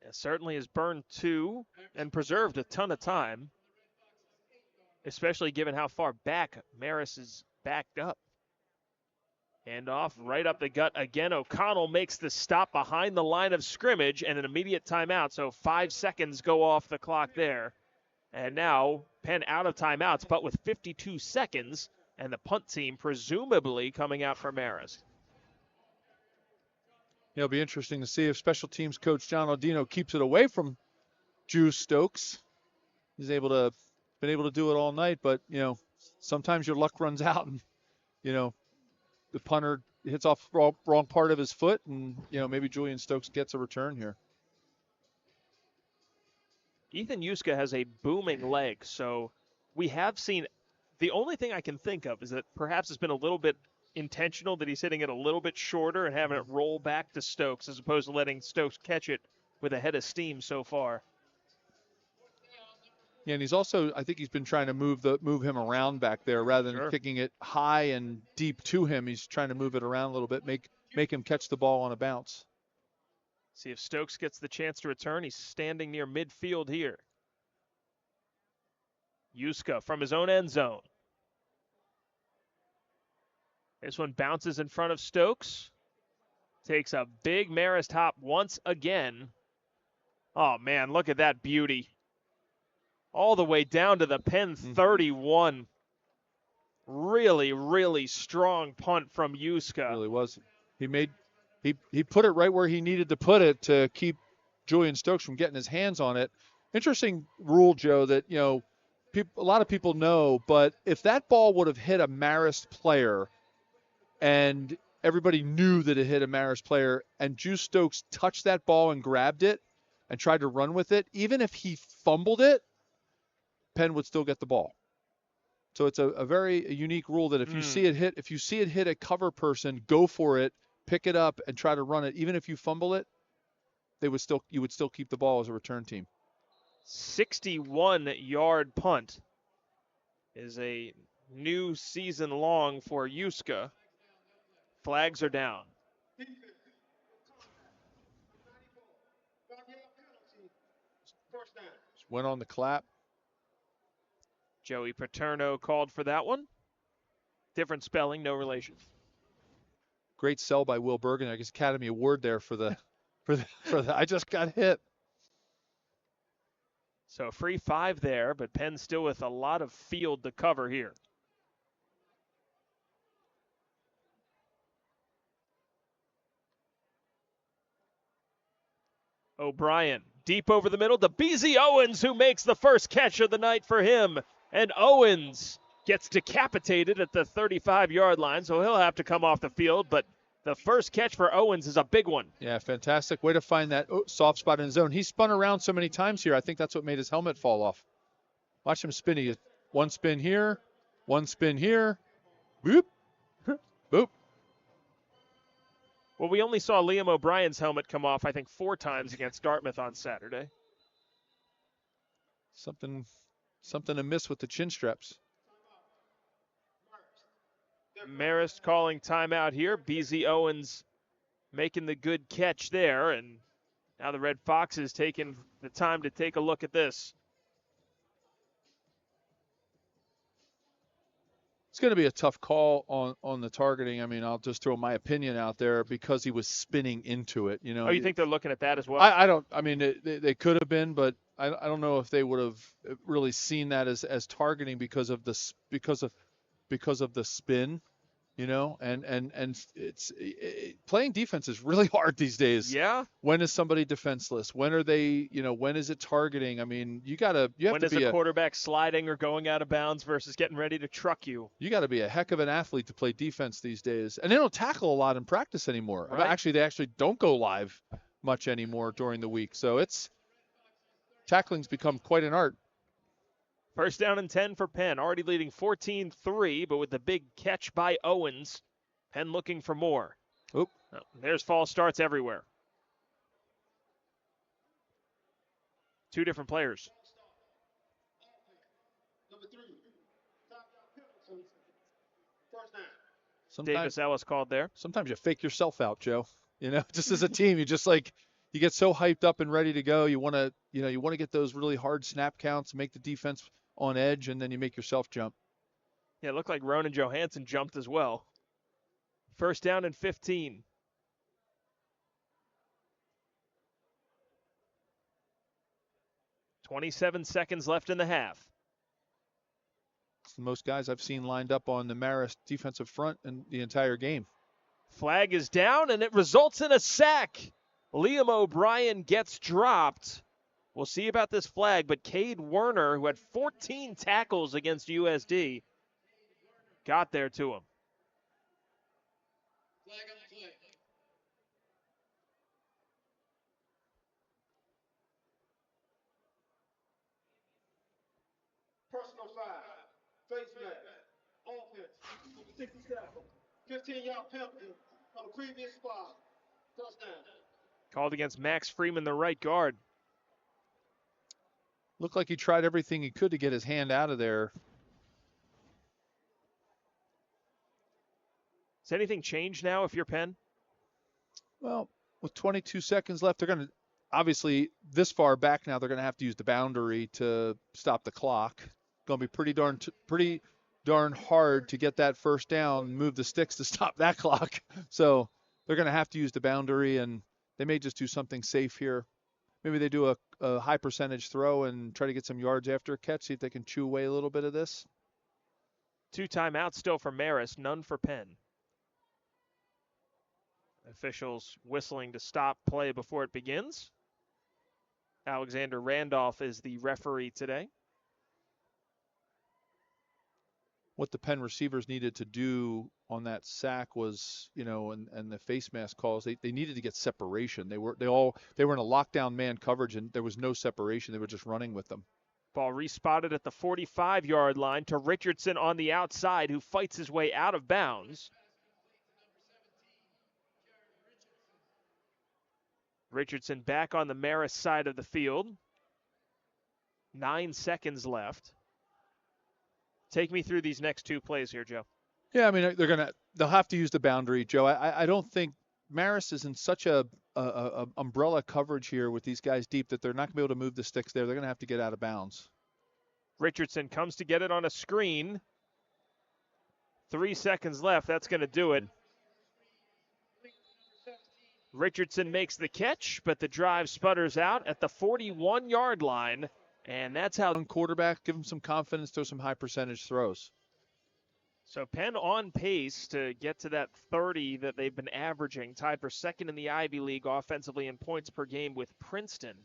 It certainly has burned 2 and preserved a ton of time, especially given how far back Marist is backed up. Handoff right up the gut again. O'Connell makes the stop behind the line of scrimmage and an immediate timeout. So 5 seconds go off the clock there. And now Penn out of timeouts, but with 52 seconds, and the punt team presumably coming out for Marist. It'll be interesting to see if special teams coach John Audino keeps it away from Juice Stokes. He's been able to do it all night, but sometimes your luck runs out, and the punter hits off wrong part of his foot, and maybe Julian Stokes gets a return here. Ethan Yuska has a booming leg, so we have seen. The only thing I can think of is that perhaps it's been a little bit intentional that he's hitting it a little bit shorter and having it roll back to Stokes as opposed to letting Stokes catch it with a head of steam so far. Yeah, and he's also, I think he's been trying to move him around back there rather than kicking it high and deep to him. He's trying to move it around a little bit, make him catch the ball on a bounce. See if Stokes gets the chance to return. He's standing near midfield here. Yuska from his own end zone. This one bounces in front of Stokes. Takes a big Marist hop once again. Oh, man, look at that beauty. All the way down to the Penn 31. Really, really strong punt from Yuska. It really was. He put it right where he needed to put it to keep Julian Stokes from getting his hands on it. Interesting rule, Joe, that, a lot of people know, but if that ball would have hit a Marist player and everybody knew that it hit a Marist player and Juice Stokes touched that ball and grabbed it and tried to run with it, even if he fumbled it, Penn would still get the ball. So it's a very unique rule that if you see it hit a cover person, go for it, pick it up, and try to run it. Even if you fumble it, you would still keep the ball as a return team. 61-yard punt is a new season long for Yuska. Flags are down. Defense. 94. 5-yard penalty. First down. Just went on the clap. Joey Paterno called for that one. Different spelling, no relation. Great sell by Will Bergen. I guess Academy Award there for the I just got hit. So a free 5 there, but Penn still with a lot of field to cover here. O'Brien deep over the middle to BZ Owens, who makes the first catch of the night for him. And Owens gets decapitated at the 35-yard line, so he'll have to come off the field. But the first catch for Owens is a big one. Yeah, fantastic way to find that soft spot in the zone. He spun around so many times here. I think that's what made his helmet fall off. Watch him spinning. One spin here, one spin here. Boop, boop. Well, we only saw Liam O'Brien's helmet come off, I think, 4 times against Dartmouth on Saturday. Something amiss with the chin straps. Marist calling timeout here. BZ Owens making the good catch there. And now the Red Foxes taking the time to take a look at this. It's going to be a tough call on the targeting. I mean, I'll just throw my opinion out there because he was spinning into it. You know. Oh, you think they're looking at that as well? I don't. I mean, they could have been, but I don't know if they would have really seen that as targeting because of the spin. You know, and it's playing defense is really hard these days. Yeah. When is somebody defenseless? When are they? You know, when is it targeting? I mean, you have when to is be a quarterback sliding or going out of bounds versus getting ready to truck you? You got to be a heck of an athlete to play defense these days. And they don't tackle a lot in practice anymore. Right. Actually, they actually don't go live much anymore during the week. So tackling's become quite an art. First down and 10 for Penn, already leading 14-3, but with the big catch by Owens, Penn looking for more. Oop. Oh, there's false starts everywhere. 2 different players. Number 3. 5-yard penalty. First down. Davis Ellis called there. Sometimes you fake yourself out, Joe. You know, just as a team, you just you get so hyped up and ready to go. You want to get those really hard snap counts, make the defense on edge, and then you make yourself jump. Yeah, it looked like Ronan Johansson jumped as well. First down and 15. .27 seconds left in the half. It's the most guys I've seen lined up on the Marist defensive front in the entire game. Flag is down, and it results in a sack. Liam O'Brien gets dropped. We'll see about this flag, but Cade Werner, who had 14 tackles against USD, got there to him. Flag on the play. Personal foul. Face mask. Offense. 67. 15-yard penalty on the previous spot. Touchdown. Called against Max Freeman, the right guard. Looked like he tried everything he could to get his hand out of there. Does anything change now if you're Penn? Well, with 22 seconds left, they're going to, obviously, this far back now, they're going to have to use the boundary to stop the clock. Going to be pretty darn hard to get that first down, move the sticks to stop that clock. So they're going to have to use the boundary, and they may just do something safe here. Maybe they do a high percentage throw and try to get some yards after a catch, see if they can chew away a little bit of this. 2 timeouts still for Marist, none for Penn. Officials whistling to stop play before it begins. Alexander Randolph is the referee today. What the Penn receivers needed to do on that sack was, and the face mask calls, they needed to get separation. They were in a lockdown man coverage, and there was no separation. They were just running with them. Ball respotted at the 45-yard line to Richardson on the outside, who fights his way out of bounds. Richardson back on the Marist side of the field. 9 seconds left. Take me through these next 2 plays here, Joe. Yeah, I mean they'll have to use the boundary, Joe. I don't think Marist is in such a umbrella coverage here with these guys deep that they're not going to be able to move the sticks there. They're going to have to get out of bounds. Richardson comes to get it on a screen. 3 seconds left. That's going to do it. Richardson makes the catch, but the drive sputters out at the 41-yard line, and that's how. Quarterback, give him some confidence, throw some high percentage throws. So Penn on pace to get to that 30 that they've been averaging, tied for second in the Ivy League offensively in points per game with Princeton.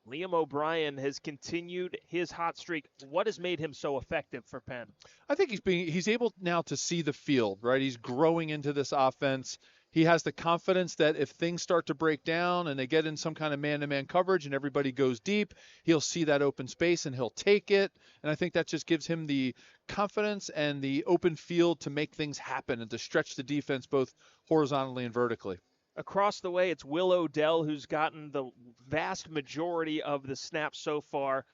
Liam O'Brien has continued his hot streak. What has made him so effective for Penn? I think he's able now to see the field, right? He's growing into this offense. He has the confidence that if things start to break down and they get in some kind of man-to-man coverage and everybody goes deep, he'll see that open space and he'll take it. And I think that just gives him the confidence and the open field to make things happen and to stretch the defense both horizontally and vertically. Across the way, it's Will O'Dell who's gotten the vast majority of the snaps so far.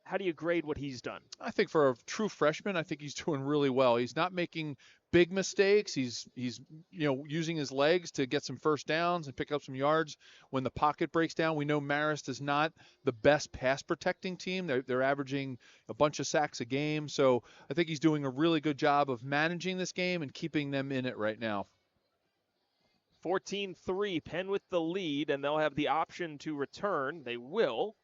How do you grade what he's done? I think for a true freshman, I think he's doing really well. He's not making big mistakes. He's using his legs to get some first downs and pick up some yards when the pocket breaks down. We know Marist is not the best pass protecting team. They're averaging a bunch of sacks a game. So I think he's doing a really good job of managing this game and keeping them in it right now. 14-3, Penn with the lead, and they'll have the option to return. They will.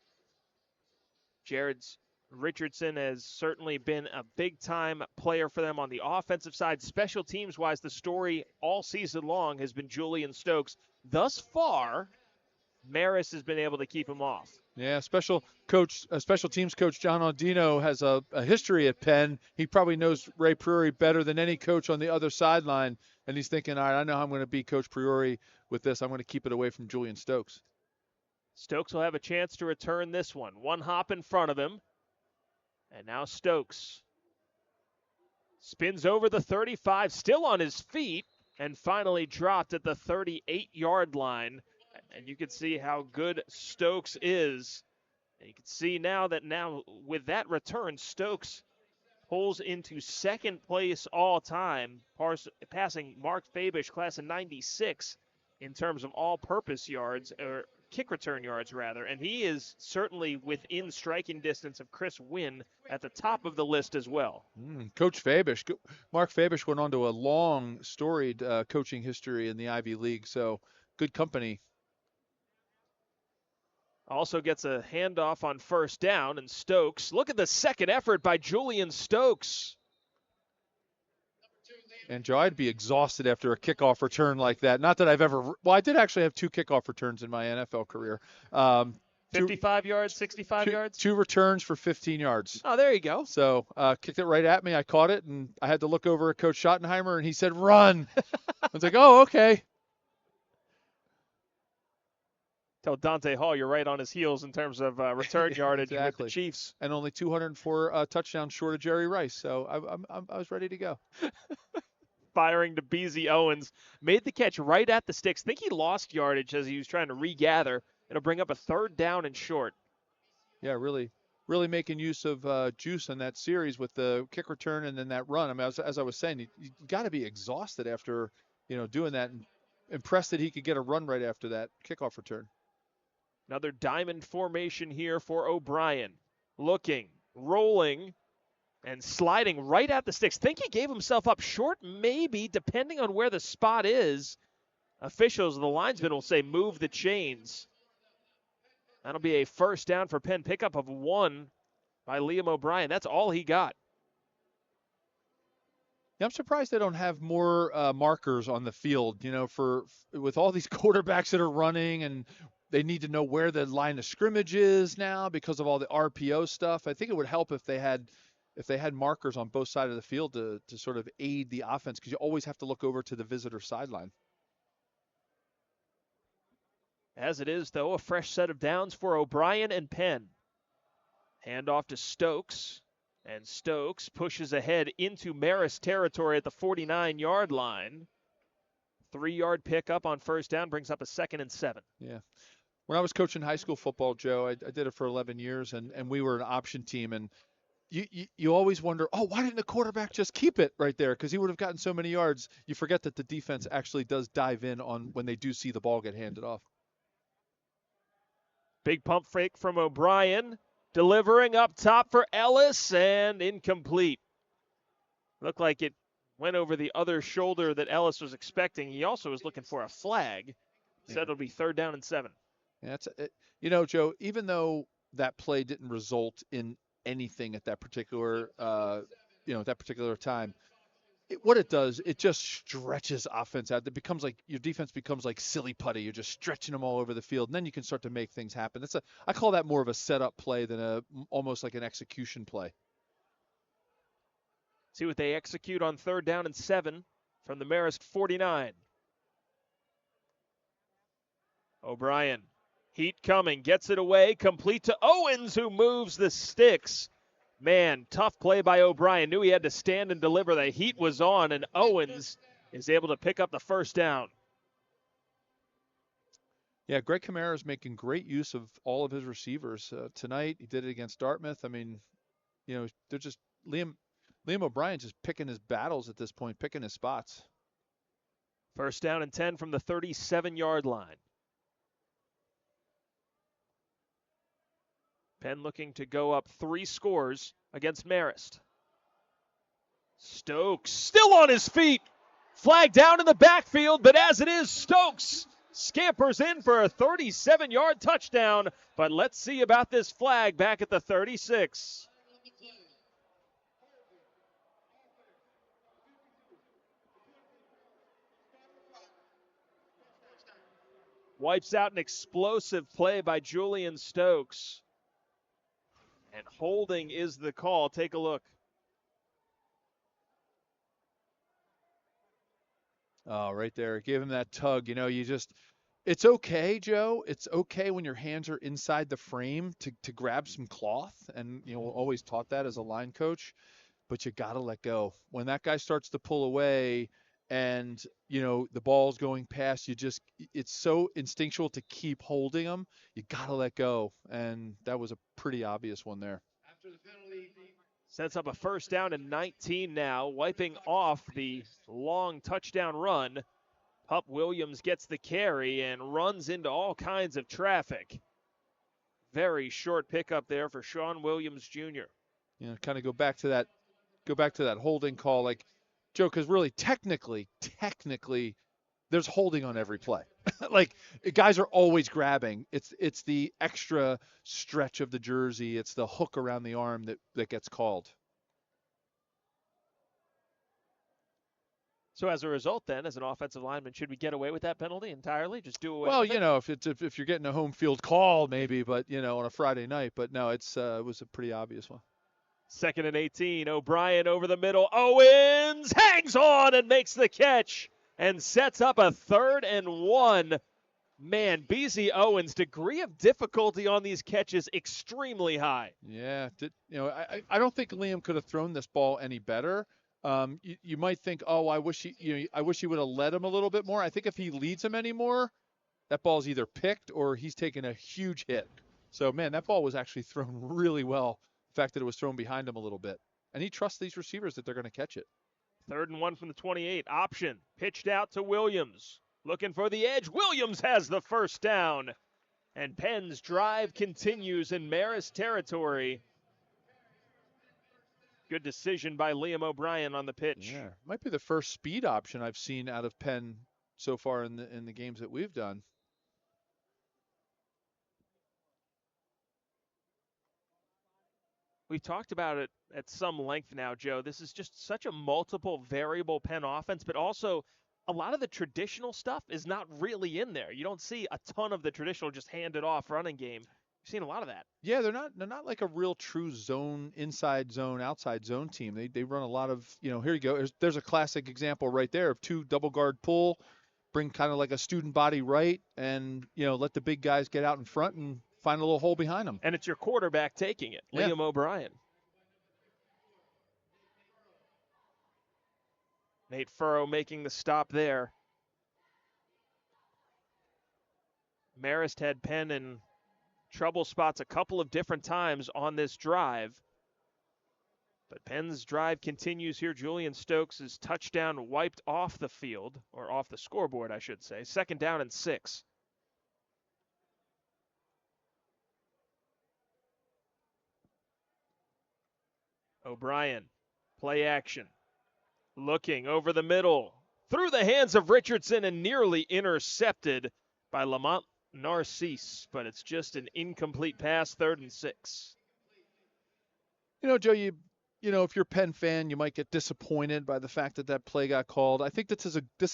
Jared Richardson has certainly been a big-time player for them on the offensive side. Special teams-wise, the story all season long has been Julian Stokes. Thus far, Marist has been able to keep him off. Yeah, special teams coach John Audino has a history at Penn. He probably knows Ray Priori better than any coach on the other sideline, and he's thinking, all right, I know how I'm going to beat Coach Priori with this. I'm going to keep it away from Julian Stokes. Stokes will have a chance to return this one. One hop in front of him. And now Stokes spins over the 35, still on his feet, and finally dropped at the 38-yard line. And you can see how good Stokes is. And you can see now with that return, Stokes pulls into second place all time, passing Mark Fabish, class of 96, in terms of all-purpose yards, or kick return yards rather, and he is certainly within striking distance of Chris Wynn at the top of the list as well. Coach Fabish, Mark Fabish went on to a long, storied coaching history in the Ivy League, so good company. Also gets a handoff on first down, and Stokes, look at the second effort by Julian Stokes. And Joe, I'd be exhausted after a kickoff return like that. Not that I've ever, well, I did actually have 2 kickoff returns in my NFL career. 55 yards, 65 yards? 2 returns for 15 yards. Oh, there you go. So kicked it right at me. I caught it, and I had to look over at Coach Schottenheimer, and he said, run. I was like, oh, okay. Tell Dante Hall you're right on his heels in terms of return yardage Exactly. with the Chiefs. And only 204 touchdowns short of Jerry Rice. So I was ready to go. Firing to Beezy Owens. Made the catch right at the sticks. Think he lost yardage as he was trying to regather. It'll bring up a third down and short. Yeah, really making use of juice in that series with the kick return and then that run. I mean, as I was saying, you got to be exhausted after doing that, and impressed that he could get a run right after that kickoff return. Another diamond formation here for O'Brien. Looking, rolling, and sliding right at the sticks. Think he gave himself up short, maybe, depending on where the spot is. Officials, the linesman will say move the chains. That'll be a first down for Penn. Pickup of 1 by Liam O'Brien. That's all he got. Yeah, I'm surprised they don't have more markers on the field, with all these quarterbacks that are running, and they need to know where the line of scrimmage is now because of all the RPO stuff. I think it would help if they had markers on both sides of the field to sort of aid the offense, because you always have to look over to the visitor sideline. As it is, though, a fresh set of downs for O'Brien and Penn. Handoff to Stokes, and Stokes pushes ahead into Marist territory at the 49-yard line. 3-yard pickup on first down brings up a 2nd and 7. Yeah. When I was coaching high school football, Joe, I did it for 11 years, and we were an option team, and you always wonder, oh, why didn't the quarterback just keep it right there? Because he would have gotten so many yards. You forget that the defense actually does dive in on when they do see the ball get handed off. Big pump fake from O'Brien. Delivering up top for Ellis and incomplete. Looked like it went over the other shoulder that Ellis was expecting. He also was looking for a flag. Said it'll be 3rd down and 7. Yeah, Joe, even though that play didn't result in anything at that particular, at that particular time, what it does, it just stretches offense out. It becomes like your defense becomes like silly putty. You're just stretching them all over the field, and then you can start to make things happen. I call that more of a setup play than almost like an execution play. See what they execute on 3rd down and 7 from the Marist 49. O'Brien, heat coming, gets it away, complete to Owens, who moves the sticks. Man, tough play by O'Brien. Knew he had to stand and deliver. The heat was on, and Owens is able to pick up the 1st down. Yeah, Greg Kamara is making great use of all of his receivers. Tonight, he did it against Dartmouth. I mean, they're just Liam O'Brien's just picking his battles at this point, picking his spots. 1st down and 10 from the 37-yard line. Penn looking to go up 3 scores against Marist. Stokes still on his feet. Flag down in the backfield, but as it is, Stokes scampers in for a 37-yard touchdown. But let's see about this flag back at the 36. Wipes out an explosive play by Julian Stokes. And holding is the call. Take a look. Oh, right there. Give him that tug. It's okay, Joe. It's okay when your hands are inside the frame to grab some cloth. And, always taught that as a line coach. But you got to let go. When that guy starts to pull away and, the ball's going past, it's so instinctual to keep holding him. You got to let go. And that was a pretty obvious one there. Sets up a 1st down and 19 now, wiping off the long touchdown run. Pup Williams gets the carry and runs into all kinds of traffic. Very short pickup there for Sean Williams Jr. Kind of go back to that holding call, like Joe, because really technically, there's holding on every play. Like guys are always grabbing. It's the extra stretch of the jersey. It's the hook around the arm that gets called. So as a result, then, as an offensive lineman, should we get away with that penalty entirely? Just do away. Well, with it? if you're getting a home field call, maybe, but on a Friday night. But no, it was a pretty obvious one. 2nd and 18. O'Brien over the middle. Owens hangs on and makes the catch and sets up a 3rd and 1. Man, BZ Owens' degree of difficulty on these catches extremely high. Yeah, I don't think Liam could have thrown this ball any better. You might think, oh, I wish he would have led him a little bit more. I think if he leads him anymore, that ball's either picked or he's taken a huge hit. So, man, that ball was actually thrown really well. The fact that it was thrown behind him a little bit. And he trusts these receivers that they're going to catch it. 3rd and 1 from the 28. Option pitched out to Williams. Looking for the edge. Williams has the 1st down. And Penn's drive continues in Marist territory. Good decision by Liam O'Brien on the pitch. Yeah, might be the first speed option I've seen out of Penn so far in the games that we've done. We've talked about it at some length now, Joe. This is just such a multiple variable Penn offense, but also a lot of the traditional stuff is not really in there. You don't see a ton of the traditional just handed off running game. You've seen a lot of that. Yeah, they're not like a real true zone, inside zone, outside zone team. They run a lot of, here you go. There's a classic example right there of 2 double guard pull, bring kind of like a student body right, and, let the big guys get out in front and find a little hole behind them. And it's your quarterback taking it, yeah. Liam O'Brien. Nate Furrow making the stop there. Marist had Penn in trouble spots a couple of different times on this drive. But Penn's drive continues here. Julian Stokes' touchdown wiped off the field, or off the scoreboard, I should say. 2nd down and 6. O'Brien, play action. Looking over the middle. Through the hands of Richardson and nearly intercepted by Lamont Narcisse. But it's just an incomplete pass, 3rd and 6. Joe, you know, if you're a Penn fan, you might get disappointed by the fact that that play got called. I think this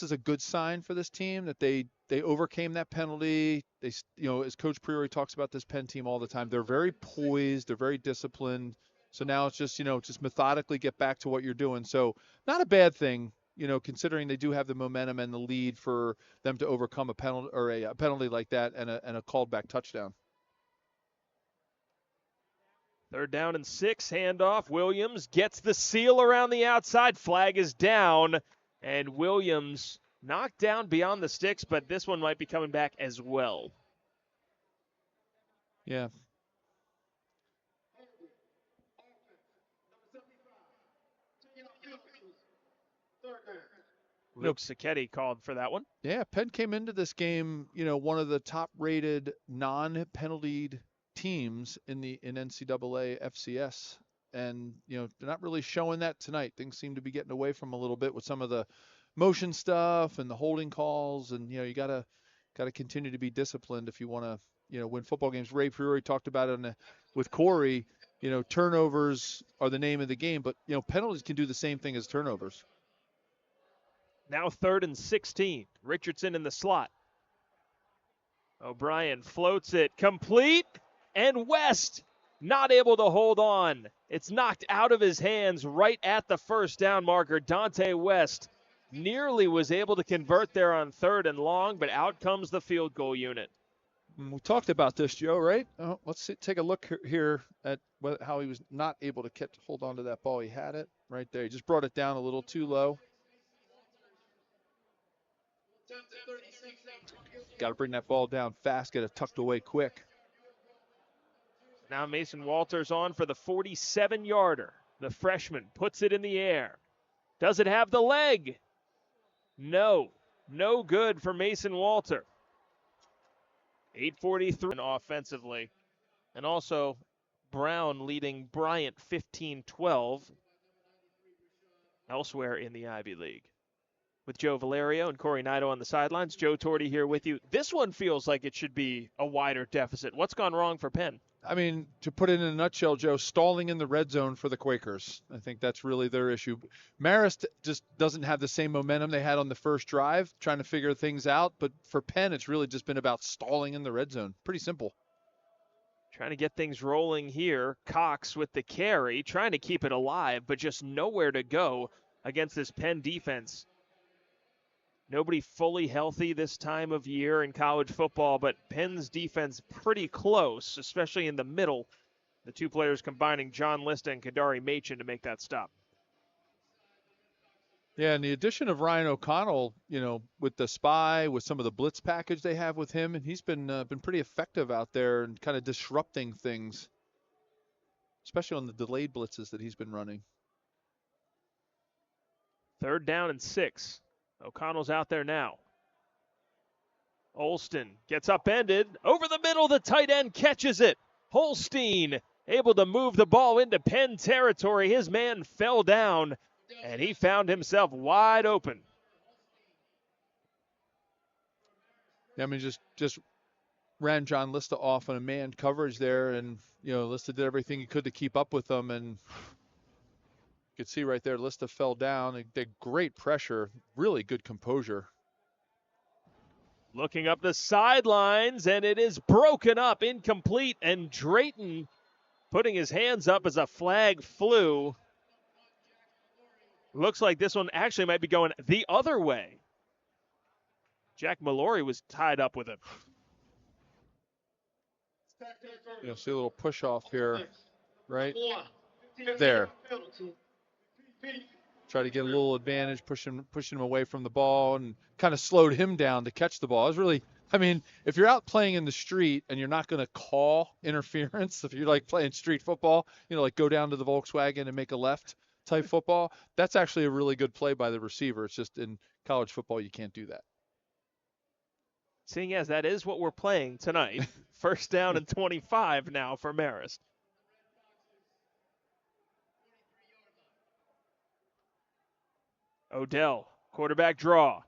is a good sign for this team that they overcame that penalty. They, as Coach Priori talks about this Penn team all the time, they're very poised, they're very disciplined. So now it's just, just methodically get back to what you're doing. So not a bad thing, considering they do have the momentum and the lead for them to overcome a penalty or a penalty like that and a called back touchdown. 3rd down and 6, handoff. Williams gets the seal around the outside. Flag is down, and Williams knocked down beyond the sticks, but this one might be coming back as well. Yeah. Luke Sacchetti called for that one. Yeah, Penn came into this game, one of the top-rated non-penaltied teams in NCAA FCS, and they're not really showing that tonight. Things seem to be getting away from a little bit with some of the motion stuff and the holding calls, and you gotta continue to be disciplined if you want to win football games. Ray Priori talked about it with Corey. Turnovers are the name of the game, but penalties can do the same thing as turnovers. Now 3rd and 16. Richardson in the slot. O'Brien floats it complete, and West not able to hold on. It's knocked out of his hands right at the 1st down marker. Dante West nearly was able to convert there on 3rd and long, but out comes the field goal unit. We talked about this, Joe, right? Let's take a look here at how he was not able to hold on to that ball. He had it right there. He just brought it down a little too low. Got to bring that ball down fast, get it tucked away quick. Now Mason Walters on for the 47-yarder. The freshman puts it in the air. Does it have the leg? No. No good for Mason Walter. 8:43 offensively. And also Brown leading Bryant 15-12 elsewhere in the Ivy League. With Joe Valerio and Corey Naito on the sidelines, Joe Torti here with you. This one feels like it should be a wider deficit. What's gone wrong for Penn? I mean, to put it in a nutshell, Joe, stalling in the red zone for the Quakers. I think that's really their issue. Marist just doesn't have the same momentum they had on the first drive, trying to figure things out. But for Penn, it's really just been about stalling in the red zone. Pretty simple. Trying to get things rolling here. Cox with the carry, trying to keep it alive, but just nowhere to go against this Penn defense. Nobody fully healthy this time of year in college football, but Penn's defense pretty close, especially in the middle. The two players combining John Lista and Kadari Machin to make that stop. Yeah, and the addition of Ryan O'Connell, with the spy, with some of the blitz package they have with him, and he's been pretty effective out there and kind of disrupting things, especially on the delayed blitzes that he's been running. 3rd down and 6. O'Connell's out there now. Olston gets upended. Over the middle, the tight end catches it. Holstein able to move the ball into Penn territory. His man fell down, and he found himself wide open. I mean, just ran John Lista off on a man coverage there, and, Lista did everything he could to keep up with them, and you could see right there, Lista fell down. They great pressure, really good composure. Looking up the sidelines, and it is broken up, incomplete, and Drayton putting his hands up as a flag flew. Looks like this one actually might be going the other way. Jack Mallory was tied up with it. You'll see a little push off here, right there. Try to get a little advantage, pushing him away from the ball, and kind of slowed him down to catch the ball. It was really I mean, if you're out playing in the street and you're not going to call interference, if you're like playing street football, like go down to the Volkswagen and make a left type football, that's actually a really good play by the receiver. It's just in college football, you can't do that. Seeing as that is what we're playing tonight, first down and 25 now for Marist. Odell, quarterback draw.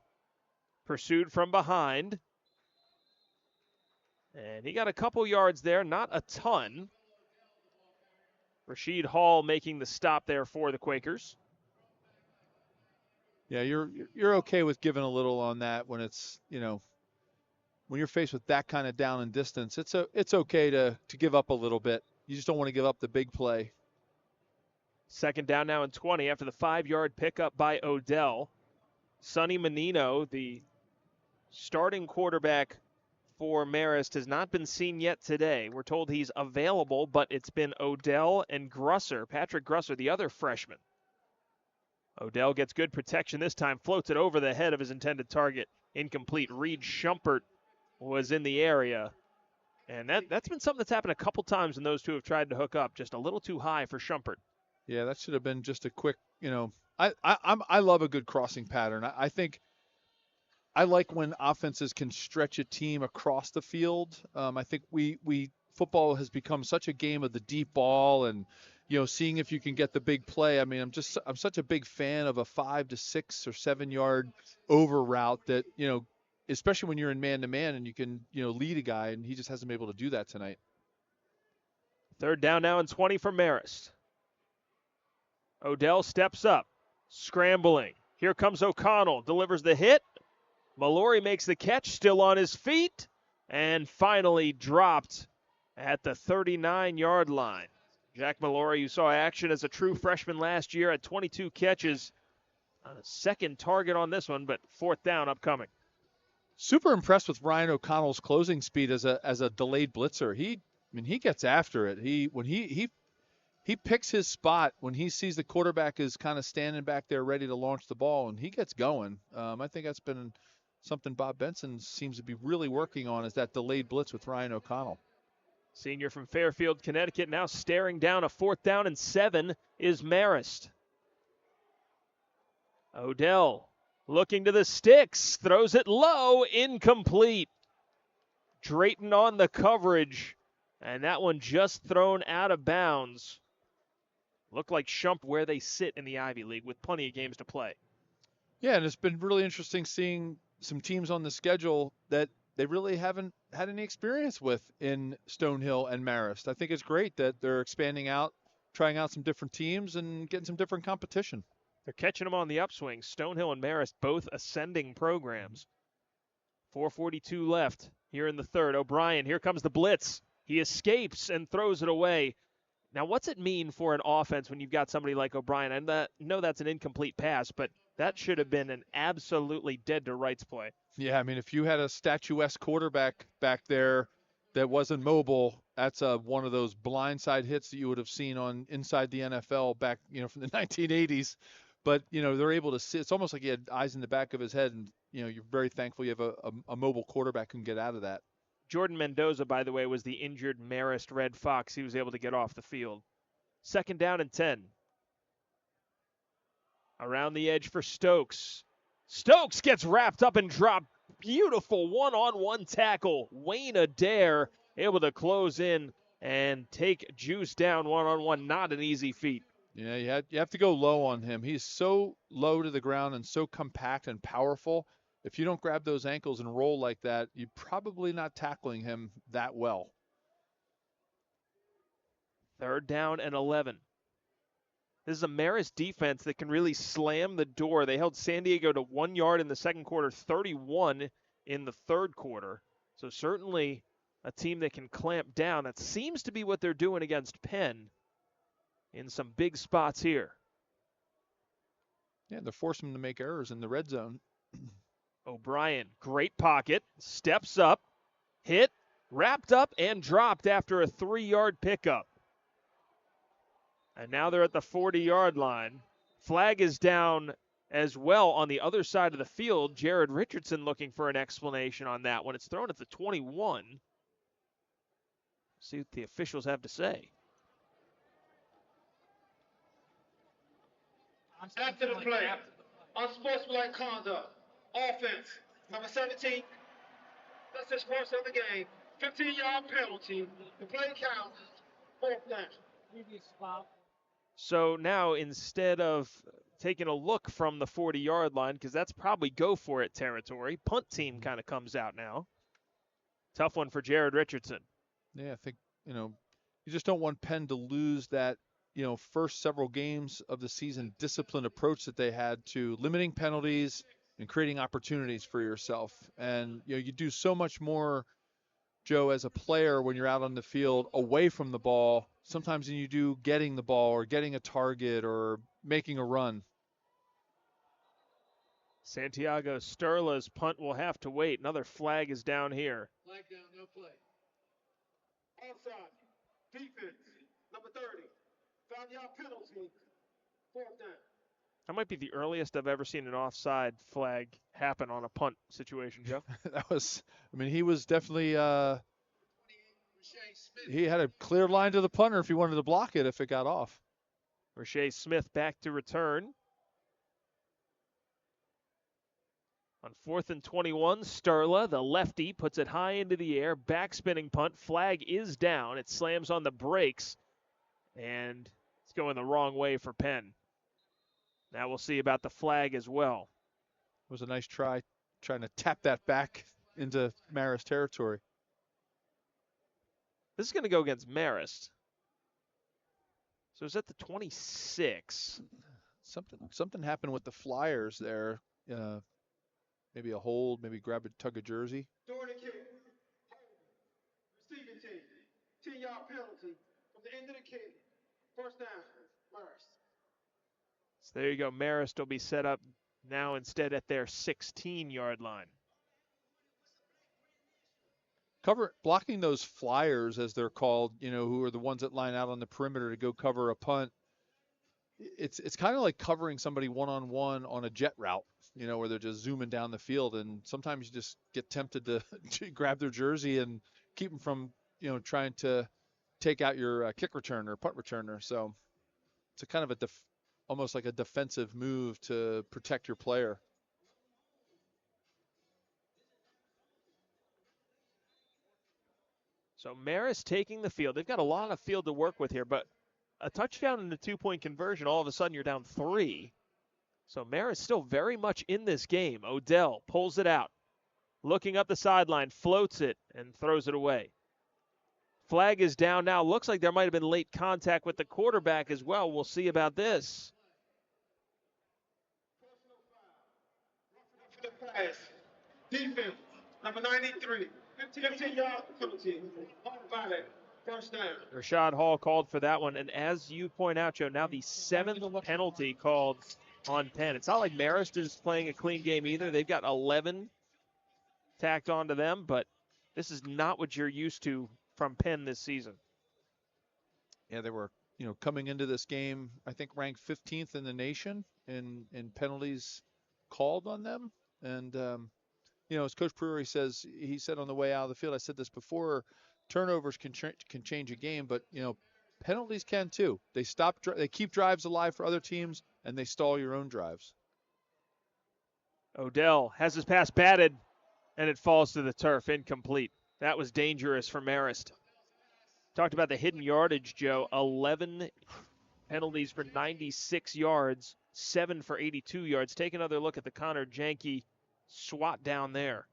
Pursued from behind. And he got a couple yards there, not a ton. Rasheed Hall making the stop there for the Quakers. Yeah, you're okay with giving a little on that when it's, when you're faced with that kind of down and distance. It's okay to give up a little bit. You just don't want to give up the big play. Second down now and 20 after the 5-yard pickup by Odell. Sonny Menino, the starting quarterback for Marist, has not been seen yet today. We're told he's available, but it's been Odell and Grusser, Patrick Grusser, the other freshman. Odell gets good protection this time, floats it over the head of his intended target. Incomplete. Reed Schumpert was in the area. And that's been something that's happened a couple times when those two have tried to hook up. Just a little too high for Schumpert. Yeah, that should have been just a quick, I love a good crossing pattern. I think I like when offenses can stretch a team across the field. I think football has become such a game of the deep ball and, seeing if you can get the big play. I mean, I'm such a big fan of a 5 to 6 or 7 yard over route that, especially when you're in man-to-man and you can, lead a guy, and he just hasn't been able to do that tonight. Third down now and 20 for Marist. Odell steps up, scrambling. Here comes O'Connell, delivers the hit. Mallory makes the catch, still on his feet, and finally dropped at the 39-yard line. Jack Mallory, you saw action as a true freshman last year at 22 catches. A second target on this one, but fourth down upcoming. Super impressed with Ryan O'Connell's closing speed as a delayed blitzer. He gets after it. He picks his spot when he sees the quarterback is kind of standing back there ready to launch the ball, and he gets going. I think that's been something Bob Benson seems to be really working on, is that delayed blitz with Ryan O'Connell. Senior from Fairfield, Connecticut, now staring down a fourth down and 7 is Marist. Odell looking to the sticks, throws it low, incomplete. Drayton on the coverage, and that one just thrown out of bounds. Looked like Shump where they sit in the Ivy League with plenty of games to play. Yeah, and it's been really interesting seeing some teams on the schedule that they really haven't had any experience with in Stonehill and Marist. I think it's great that they're expanding out, trying out some different teams and getting some different competition. They're catching them on the upswing. Stonehill and Marist both ascending programs. 4:42 left here in the third. O'Brien, here comes the blitz. He escapes and throws it away. Now, what's it mean for an offense when you've got somebody like O'Brien? I know that's an incomplete pass, but that should have been an absolutely dead-to-rights play. Yeah, I mean, if you had a statuesque quarterback back there that wasn't mobile, that's one of those blindside hits that you would have seen on Inside the NFL back, from the 1980s. But, they're able to see. It's almost like he had eyes in the back of his head, and, you're very thankful you have a mobile quarterback who can get out of that. Jordan Mendoza, by the way, was the injured Marist Red Fox. He was able to get off the field. Second down and 10. Around the edge for Stokes. Stokes gets wrapped up and dropped. Beautiful one-on-one tackle. Wayne Adair able to close in and take Juice down one-on-one. Not an easy feat. Yeah, you have to go low on him. He's so low to the ground and so compact and powerful. If you don't grab those ankles and roll like that, you're probably not tackling him that well. Third down and 11. This is a Marist defense that can really slam the door. They held San Diego to 1 yard in the second quarter, 31 in the third quarter. So certainly a team that can clamp down. That seems to be what they're doing against Penn in some big spots here. Yeah, they're forcing them to make errors in the red zone. O'Brien, great pocket, steps up, hit, wrapped up, and dropped after a 3-yard pickup. And now they're at the 40-yard line. Flag is down as well on the other side of the field. Jared Richardson looking for an explanation on that one. It's thrown at the 21. See what the officials have to say. After the play, unsportsmanlike conduct, offense, number 17. That's the first of the game. 15-yard penalty. The play count. Fourth down. So now instead of taking a look from the 40-yard line, because that's probably go for it territory, punt team kind of comes out now. Tough one for Jared Richardson. Yeah, I think, you just don't want Penn to lose that, first several games of the season disciplined approach that they had to limiting penalties and creating opportunities for yourself. And, you do so much more, Joe, as a player when you're out on the field away from the ball, sometimes than you do getting the ball or getting a target or making a run. Santiago Sterla's punt will have to wait. Another flag is down here. Flag down, no play. Offside. Defense. Number 30. 5-yard penalty. Fourth down. That might be the earliest I've ever seen an offside flag happen on a punt situation, Joe. He was definitely, he had a clear line to the punter if he wanted to block it if it got off. Rashay Smith back to return. On 4th and 21, Sterla, the lefty, puts it high into the air. Backspinning punt. Flag is down. It slams on the brakes, and it's going the wrong way for Penn. Now we'll see about the flag as well. It was a nice try, trying to tap that back into Marist territory. This is going to go against Marist. So it's at the 26. Something happened with the Flyers there. Maybe a hold, maybe grab a tug of jersey. During the kick, receiving team, 10-yard penalty from the end of the kick. First down, Marist. So there you go. Marist will be set up now instead at their 16-yard line. Blocking those Flyers, as they're called, who are the ones that line out on the perimeter to go cover a punt. It's kind of like covering somebody one-on-one on a jet route, where they're just zooming down the field. And sometimes you just get tempted to grab their jersey and keep them from, trying to take out your kick returner, punt returner. So it's a kind of almost like a defensive move to protect your player. So Marist taking the field. They've got a lot of field to work with here, but a touchdown and a 2-point conversion, all of a sudden you're down 3. So Marist still very much in this game. Odell pulls it out. Looking up the sideline, floats it, and throws it away. Flag is down now. Looks like there might have been late contact with the quarterback as well. We'll see about this. Pass. Defense, number 93. 15-yard penalty. First down. Rashad Hall called for that one. And as you point out, Joe, now the 7th penalty called on Penn. It's not like Marist is playing a clean game either. They've got 11 tacked onto them, but this is not what you're used to from Penn this season. Yeah, they were, coming into this game, I think ranked 15th in the nation in penalties called on them. And, as Coach Brewery says, he said on the way out of the field, I said this before, turnovers can change a game, but, penalties can too. They keep drives alive for other teams, and they stall your own drives. Odell has his pass batted, and it falls to the turf, incomplete. That was dangerous for Marist. Talked about the hidden yardage, Joe. 11 penalties for 96 yards, 7 for 82 yards. Take another look at the Connor Janke swat down there.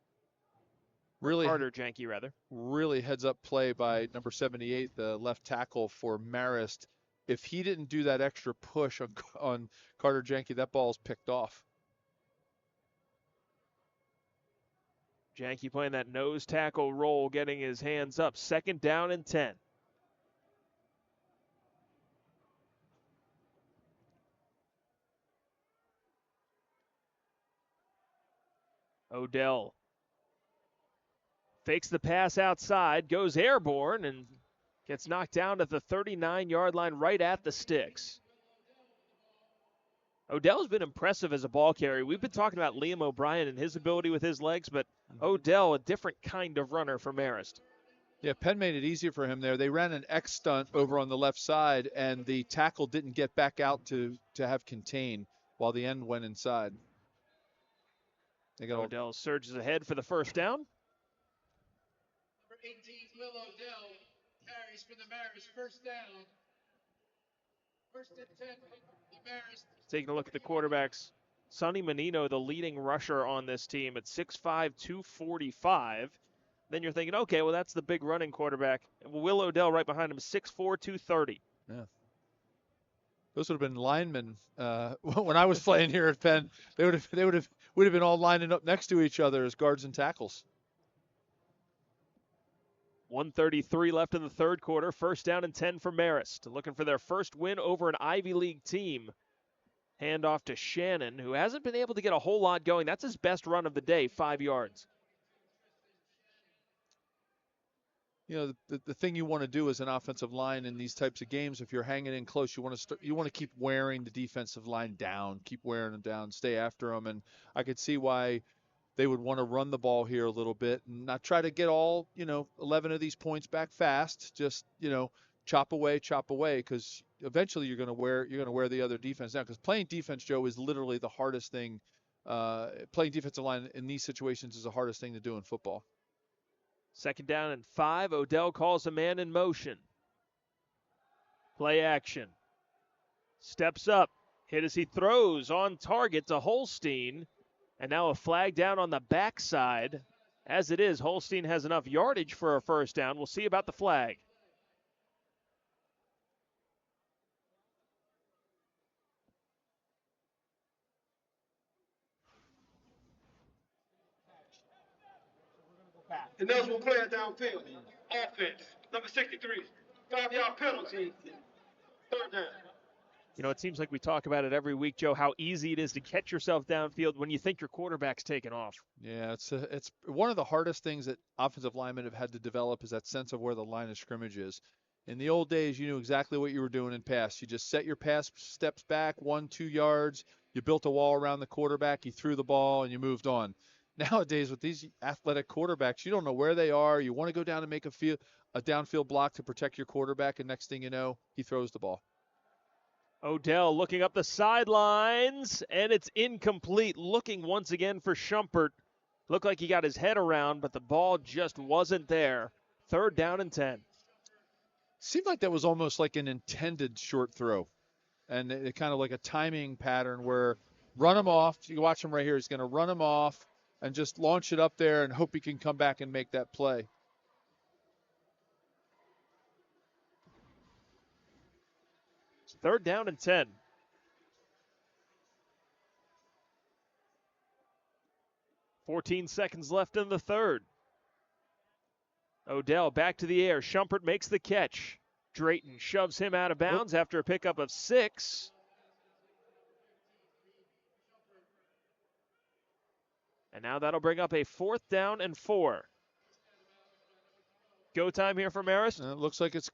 Carter Janke, rather. Really heads-up play by number 78, the left tackle for Marist. If he didn't do that extra push on Carter Janke, that ball's picked off. Janke playing that nose tackle role, getting his hands up. 2nd down and 10. Odell fakes the pass outside, goes airborne, and gets knocked down at the 39-yard line right at the sticks. Odell's been impressive as a ball carrier. We've been talking about Liam O'Brien and his ability with his legs, but Odell, a different kind of runner for Marist. Yeah, Penn made it easier for him there. They ran an X stunt over on the left side, and the tackle didn't get back out to have contain while the end went inside. Odell surges ahead for the first down. Number 18, Will Odell, carries for the Marist, first down. First and 10 for the Marist. Taking a look at the quarterbacks. Sonny Menino, the leading rusher on this team at 6'5", 245. Then you're thinking, okay, well, that's the big running quarterback. Will Odell right behind him, 6'4", 230. Yeah. Those would have been linemen when I was playing here at Penn. They would have been all lining up next to each other as guards and tackles. 1:33 left in the third quarter. First down and 10 for Marist. Looking for their first win over an Ivy League team. Hand off to Shannon, who hasn't been able to get a whole lot going. That's his best run of the day, 5 yards. You know, the thing you want to do as an offensive line in these types of games, if you're hanging in close, you want to keep wearing the defensive line down, keep wearing them down, stay after them. And I could see why they would want to run the ball here a little bit and not try to get all, 11 of these points back fast. Just, chop away, because eventually you're going to wear the other defense down. Because playing defense, Joe, is literally the hardest thing. Playing defensive line in these situations is the hardest thing to do in football. Second down and 5. Odell calls a man in motion. Play action. Steps up. Hit as he throws on target to Holstein. And now a flag down on the backside. As it is, Holstein has enough yardage for a first down. We'll see about the flag. Ineligible player downfield. Offense, number 63. 5-yard penalty. Third down. It seems like we talk about it every week, Joe, how easy it is to catch yourself downfield when you think your quarterback's taking off. Yeah, it's one of the hardest things that offensive linemen have had to develop is that sense of where the line of scrimmage is. In the old days, you knew exactly what you were doing in pass. You just set your pass steps back 1-2 yards. You built a wall around the quarterback. You threw the ball, and you moved on. Nowadays, with these athletic quarterbacks, you don't know where they are. You want to go down and make a downfield block to protect your quarterback, and next thing you know, he throws the ball. Odell looking up the sidelines, and it's incomplete. Looking once again for Shumpert. Looked like he got his head around, but the ball just wasn't there. Third down and 10. Seemed like that was almost like an intended short throw. And it kind of like a timing pattern where run him off. You can watch him right here. He's going to run him off and just launch it up there and hope he can come back and make that play. Third down and 10. .14 seconds left in the third. Odell back to the air. Shumpert makes the catch. Drayton shoves him out of bounds after a pickup of 6. And now that'll bring up a 4th down and 4. Go time here for Marist. It looks like it's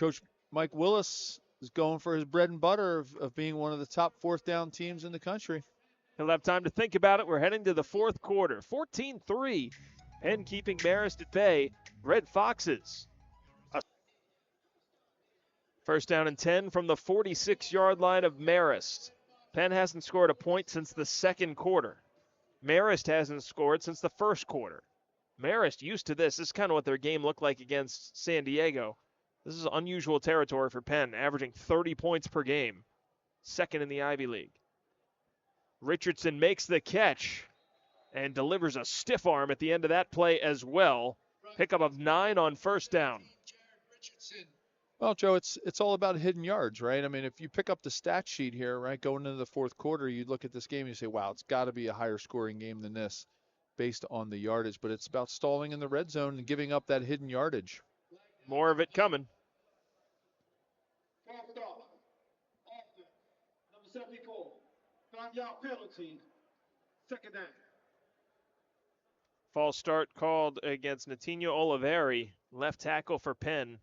Coach Mike Willis is going for his bread and butter of being one of the top 4th down teams in the country. He'll have time to think about it. We're heading to the 4th quarter. 14-3. Penn keeping Marist at bay. Red Foxes. First down and 10 from the 46-yard line of Marist. Penn hasn't scored a point since the second quarter. Marist hasn't scored since the first quarter. Marist used to this. This is kind of what their game looked like against San Diego. This is unusual territory for Penn, averaging 30 points per game. Second in the Ivy League. Richardson makes the catch and delivers a stiff arm at the end of that play as well. Pickup of 9 on first down. Well, Joe, it's all about hidden yards, right? I mean, if you pick up the stat sheet here, right, going into the 4th quarter, you look at this game and you say, wow, it's got to be a higher scoring game than this based on the yardage. But it's about stalling in the red zone and giving up that hidden yardage. More of it coming. Number 74, 5-yard penalty, second down. False start called against Natinho Oliveri, left tackle for Penn.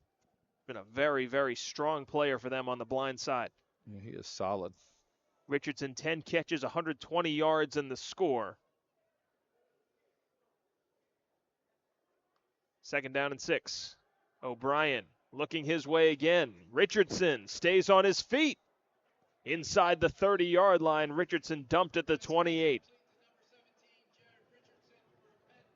Been a very, very strong player for them on the blind side. Yeah, he is solid. Richardson 10 catches, 120 yards in the score. 2nd down and 6. O'Brien looking his way again. Richardson stays on his feet. Inside the 30-yard line, Richardson dumped at the 28.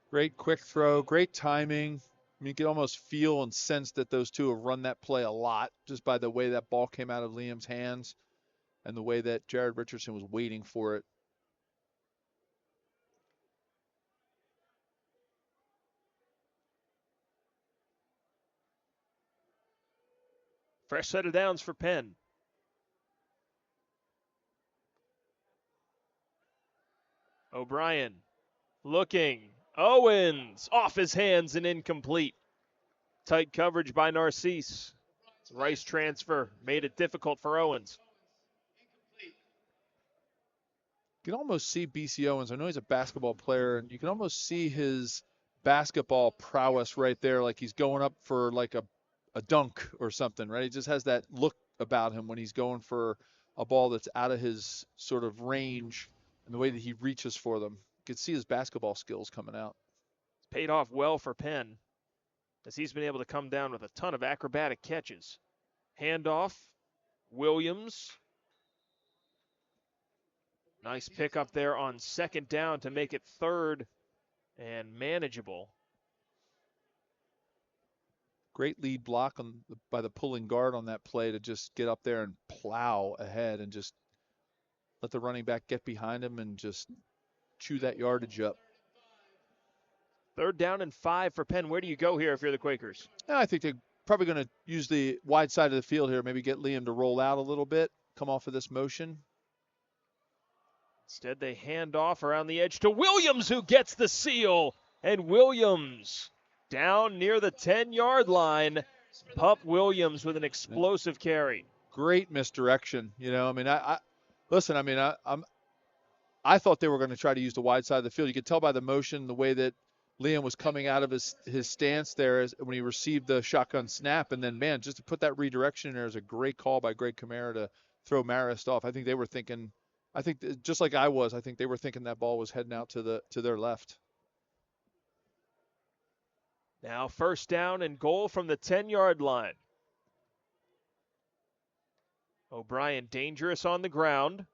Great quick throw, great timing. I mean, you can almost feel and sense that those two have run that play a lot just by the way that ball came out of Liam's hands and the way that Jared Richardson was waiting for it. Fresh set of downs for Penn. O'Brien looking. Owens off his hands and incomplete. Tight coverage by Narcisse. Rice transfer made it difficult for Owens. You can almost see BC Owens. I know he's a basketball player, and you can almost see his basketball prowess right there, like he's going up for like a dunk or something, right? He just has that look about him when he's going for a ball that's out of his sort of range and the way that he reaches for them. You can see his basketball skills coming out. It's paid off well for Penn as he's been able to come down with a ton of acrobatic catches. Handoff, Williams. Nice pickup there on 2nd down to make it 3rd and manageable. Great lead block by the pulling guard on that play to just get up there and plow ahead and just let the running back get behind him and just chew that yardage up. 3rd down and 5 for Penn. Where do you go here if you're the Quakers? I think they're probably going to use the wide side of the field here, maybe get Liam to roll out a little bit, come off of this motion. Instead, they hand off around the edge to Williams, who gets the seal. And Williams down near the 10-yard line. Pup Williams with an explosive carry. Great misdirection. You know, I mean, I thought they were going to try to use the wide side of the field. You could tell by the motion, the way that Liam was coming out of his stance there when he received the shotgun snap. And then, man, just to put that redirection in there is a great call by Greg Kamara to throw Marist off. I think they were thinking, just like I was, I think they were thinking that ball was heading out to their left. Now 1st down and goal from the 10-yard line. O'Brien dangerous on the ground.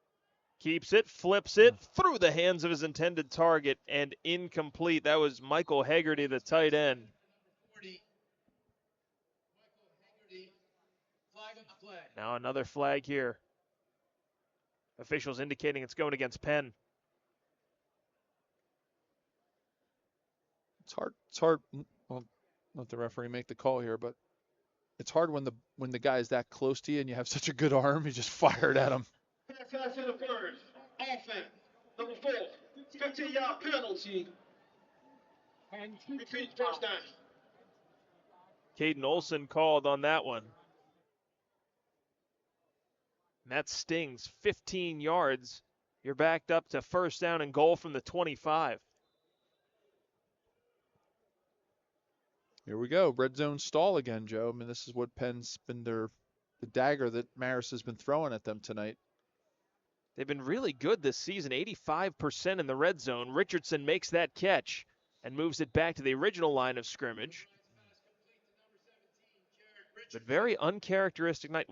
Keeps it, flips it through the hands of his intended target and incomplete. That was Michael Hegarty, the tight end. Now another flag here. Officials indicating it's going against Penn. It's hard. Well, let the referee make the call here, but it's hard when the guy is that close to you and you have such a good arm, you just fire it at him. Pass to the first. Offense. Number 4. 15-yard penalty. Repeat 1st down. Caden Olson called on that one. And that stings. 15 yards. You're backed up to 1st down and goal from the 25. Here we go. Red zone stall again, Joe. I mean, this is what Penn's been the dagger that Marist has been throwing at them tonight. They've been really good this season, 85% in the red zone. Richardson makes that catch and moves it back to the original line of scrimmage. But very uncharacteristic night.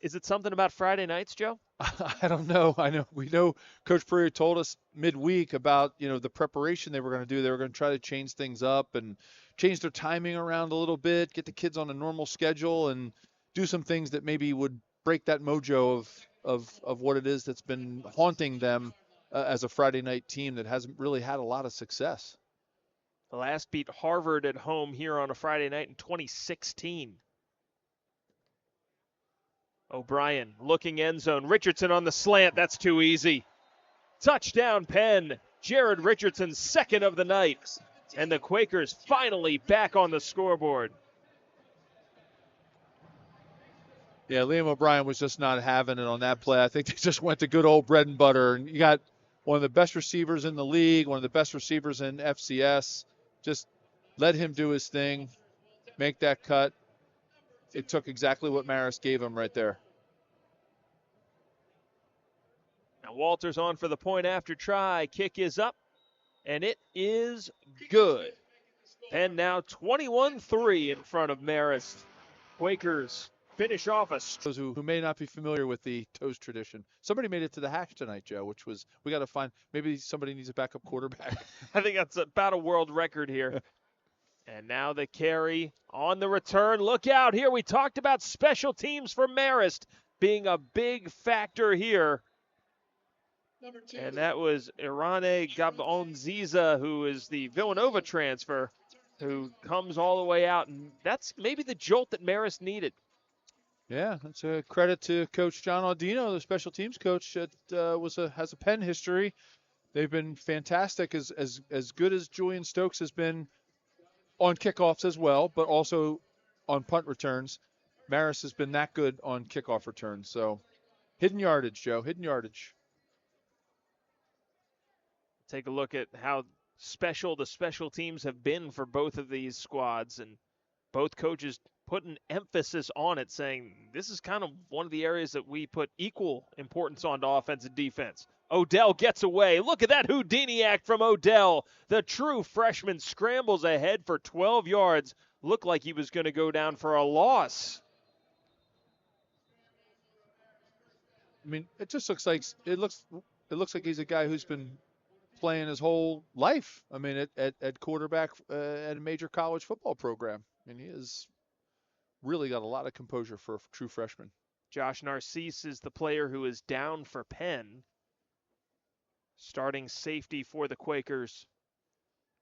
Is it something about Friday nights, Joe? I don't know. We know Coach Prairie told us midweek about, the preparation they were going to do. They were going to try to change things up and change their timing around a little bit, get the kids on a normal schedule and do some things that maybe would break that mojo of what it is that's been haunting them as a Friday night team that hasn't really had a lot of success. The last beat Harvard at home here on a Friday night in 2016. O'Brien looking end zone. Richardson on the slant. That's too easy. Touchdown Penn. Jared Richardson, 2nd of the night. And the Quakers finally back on the scoreboard. Yeah, Liam O'Brien was just not having it on that play. I think they just went to good old bread and butter. And you got one of the best receivers in the league, one of the best receivers in FCS. Just let him do his thing, make that cut. It took exactly what Marist gave him right there. Now Walters on for the point after try. Kick is up, and it is good. Penn now 21-3 in front of Marist. Quakers finish off a Those who may not be familiar with the toast tradition. Somebody made it to the hash tonight, Joe, which was, we got to find, maybe somebody needs a backup quarterback. I think that's about a world record here. And now the carry on the return. Look out here. We talked about special teams for Marist being a big factor here. And that was Irane Gabonziza, who is the Villanova transfer, who comes all the way out. And that's maybe the jolt that Marist needed. Yeah, that's a credit to Coach John Audino, the special teams coach that has a Penn history. They've been fantastic, as good as Julian Stokes has been on kickoffs as well, but also on punt returns. Marist has been that good on kickoff returns. So hidden yardage, Joe, hidden yardage. Take a look at how special the special teams have been for both of these squads, and both coaches put an emphasis on it, saying this is kind of one of the areas that we put equal importance on to offense and defense. Odell gets away. Look at that Houdini act from Odell. The true freshman scrambles ahead for 12 yards. Looked like he was going to go down for a loss. I mean, it just looks like like he's a guy who's been playing his whole life. I mean, at quarterback at a major college football program. I mean, he has really got a lot of composure for a true freshman. Josh Narcisse is the player who is down for Penn. Starting safety for the Quakers.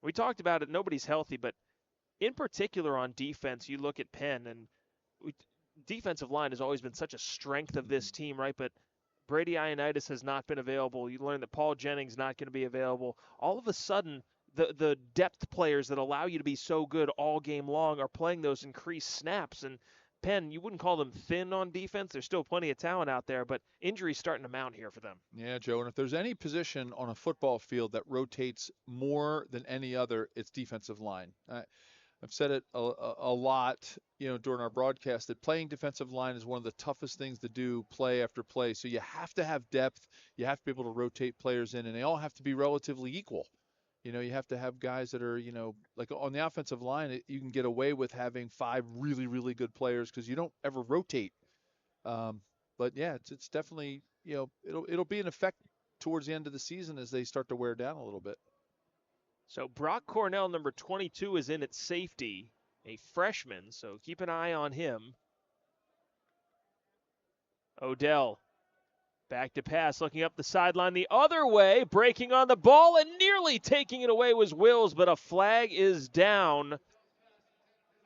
We talked about it, nobody's healthy, but in particular on defense, you look at Penn, and defensive line has always been such a strength of this team, right? But Brady Ioannidis has not been available. You learn that Paul Jennings not going to be available. All of a sudden, the depth players that allow you to be so good all game long are playing those increased snaps. And Penn, you wouldn't call them thin on defense. There's still plenty of talent out there, but injuries starting to mount here for them. Yeah, Joe, and if there's any position on a football field that rotates more than any other, it's defensive line. I've said it a lot, during our broadcast, that playing defensive line is one of the toughest things to do play after play. So you have to have depth. You have to be able to rotate players in, and they all have to be relatively equal. You have to have guys that are, like on the offensive line, you can get away with having 5 really, really good players because you don't ever rotate. But yeah, it's definitely, it'll be an effect towards the end of the season as they start to wear down a little bit. So Brock Cornell, number 22, is in at safety, a freshman, so keep an eye on him. Odell, back to pass, looking up the sideline the other way, breaking on the ball, and nearly taking it away was Wills, but a flag is down,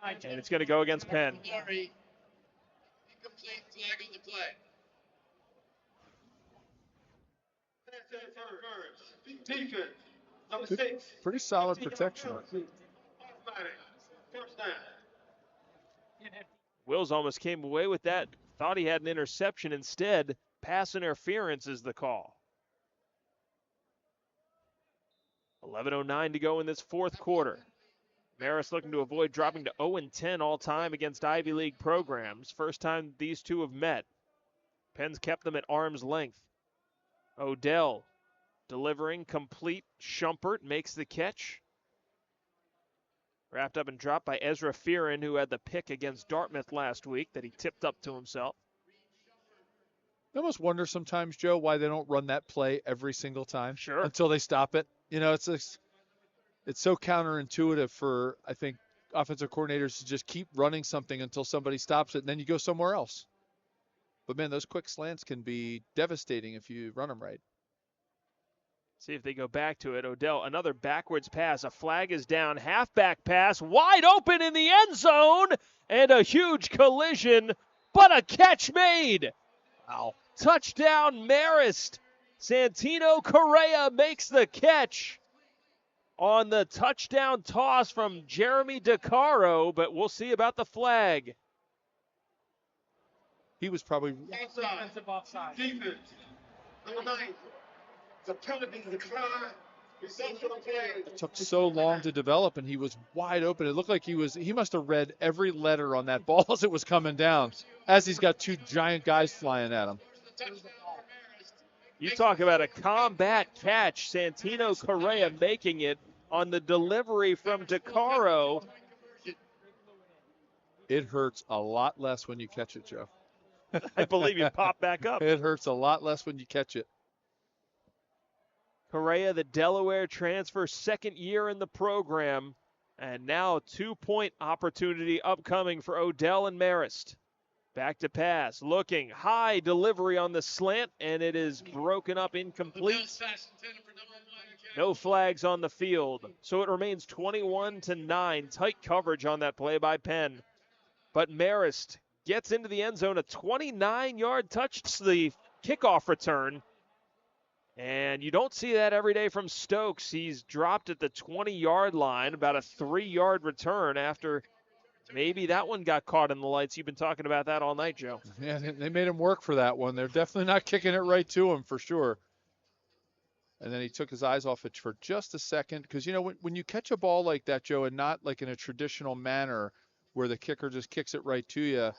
and it's going to go against Penn. Incomplete flag on the play. Defense. Number 6. Pretty solid protection. First down. Wills almost came away with that. Thought he had an interception. Instead, pass interference is the call. 11:09 to go in this fourth quarter. Marist looking to avoid dropping to 0-10 all time against Ivy League programs. First time these two have met. Penn's kept them at arm's length. Odell delivering complete. Schumpert makes the catch. Wrapped up and dropped by Ezra Fearon, who had the pick against Dartmouth last week that he tipped up to himself. I almost wonder sometimes, Joe, why they don't run that play every single time. Sure. Until they stop it. It's so counterintuitive for, I think, offensive coordinators to just keep running something until somebody stops it, and then you go somewhere else. But, man, those quick slants can be devastating if you run them right. See if they go back to it. Odell, another backwards pass. A flag is down. Halfback pass. Wide open in the end zone. And a huge collision. But a catch made. Wow. Touchdown Marist. Santino Correa makes the catch on the touchdown toss from Jeremy DeCaro. But we'll see about the flag. He was probably Offside. Defense. Number 9. The penalty decline. It took so long to develop, and he was wide open. It looked like he must have read every letter on that ball as it was coming down, as he's got 2 giant guys flying at him. You talk about a combat catch. Santino Correa making it on the delivery from DeCaro. It hurts a lot less when you catch it, Joe. I believe he popped back up. It hurts a lot less when you catch it. Correa, the Delaware transfer, second year in the program. And now a 2-point opportunity upcoming for Odell and Marist. Back to pass, looking, high delivery on the slant, and it is broken up, incomplete. No flags on the field, so it remains 21-9. Tight coverage on that play by Penn. But Marist gets into the end zone, a 29-yard touch, the kickoff return. And you don't see that every day from Stokes. He's dropped at the 20-yard line, about a 3-yard return after maybe that one got caught in the lights. You've been talking about that all night, Joe. Yeah, they made him work for that one. They're definitely not kicking it right to him for sure. And then he took his eyes off it for just a second. Because, you know, when you catch a ball like that, Joe, and not like in a traditional manner where the kicker just kicks it right to you,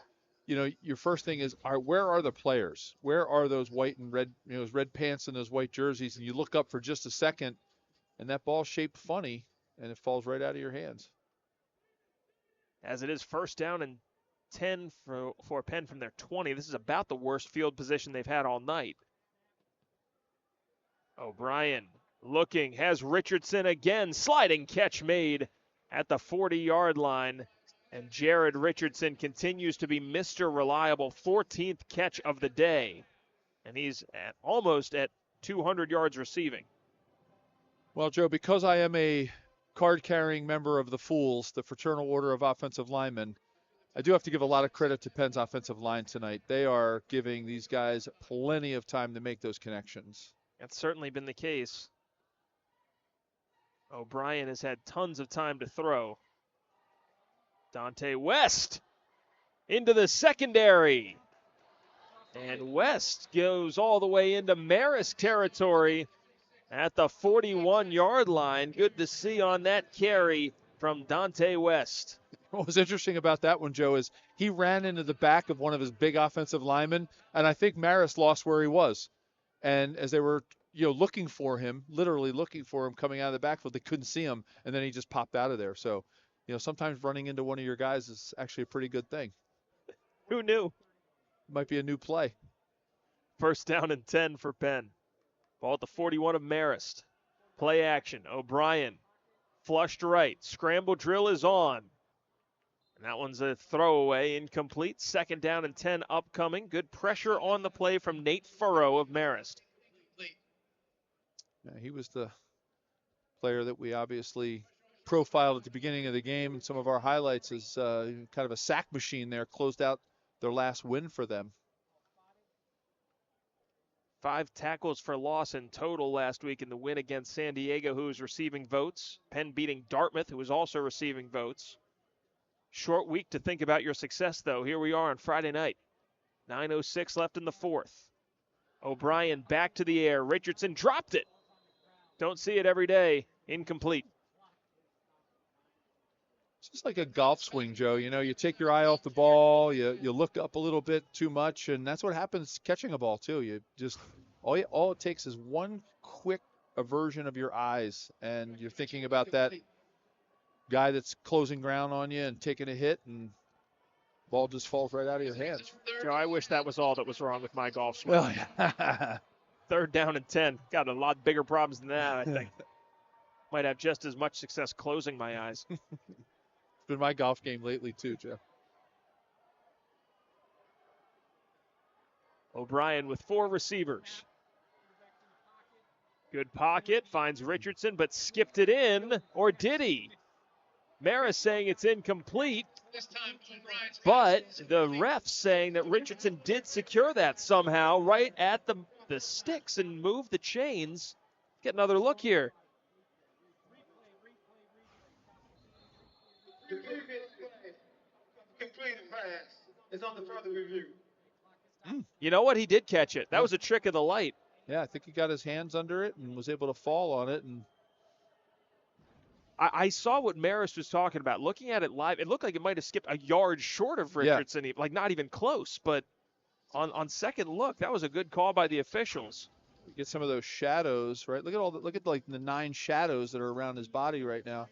you know, your first thing is, where are the players? Where are those white and red, you know, those red pants and those white jerseys? And you look up for just a second, and that ball's shaped funny, and it falls right out of your hands. As it is first down and 10 for Penn from their 20. This is about the worst field position they've had all night. O'Brien looking, has Richardson again. Sliding catch made at the 40-yard line. And Jared Richardson continues to be Mr. Reliable, 14th catch of the day. And he's almost at 200 yards receiving. Well, Joe, because I am a card-carrying member of the Fools, the Fraternal Order of Offensive Linemen, I do have to give a lot of credit to Penn's offensive line tonight. They are giving these guys plenty of time to make those connections. That's certainly been the case. O'Brien has had tons of time to throw. Dante West into the secondary. And West goes all the way into Marist territory at the 41-yard line. Good to see on that carry from Dante West. What was interesting about that one, Joe, is he ran into the back of one of his big offensive linemen, and I think Marist lost where he was. And as they were, you know, looking for him, literally looking for him coming out of the backfield, they couldn't see him, and then he just popped out of there. So, you know, sometimes running into one of your guys is actually a pretty good thing. Who knew? Might be a new play. First down and 10 for Penn. Ball at the 41 of Marist. Play action. O'Brien flushed right. Scramble drill is on. And that one's a throwaway, incomplete. Second down and 10 upcoming. Good pressure on the play from Nate Furrow of Marist. Yeah, he was the player that we obviously profiled at the beginning of the game. And some of our highlights is kind of a sack machine there. Closed out their last win for them. 5 tackles for loss in total last week in the win against San Diego, who was receiving votes. Penn beating Dartmouth, who was also receiving votes. Short week to think about your success, though. Here we are on Friday night. 9:06 left in the fourth. O'Brien back to the air. Richardson dropped it. Don't see it every day. Incomplete. It's just like a golf swing, Joe. You know, you take your eye off the ball, you look up a little bit too much, and that's what happens catching a ball, too. You just, all it takes is one quick aversion of your eyes, and you're thinking about that guy that's closing ground on you and taking a hit, and ball just falls right out of your hands. Joe, I wish that was all that was wrong with my golf swing. Well, yeah. Third down and 10. Got a lot bigger problems than that, I think. Might have just as much success closing my eyes. It's been my golf game lately, too, Joe. O'Brien with 4 receivers. Good pocket. Finds Richardson, but skipped it in. Or did he? Marist saying it's incomplete. But the ref saying that Richardson did secure that somehow right at the sticks and move the chains. Get another look here. The previous completed pass is under further review. You know what? He did catch it. That was a trick of the light. Yeah, I think he got his hands under it and was able to fall on it. And I saw what Marist was talking about. Looking at it live, it looked like it might have skipped a yard short of Richardson, like not even close. But on second look, that was a good call by the officials. Get some of those shadows, right? Look at like the 9 shadows that are around his body right now.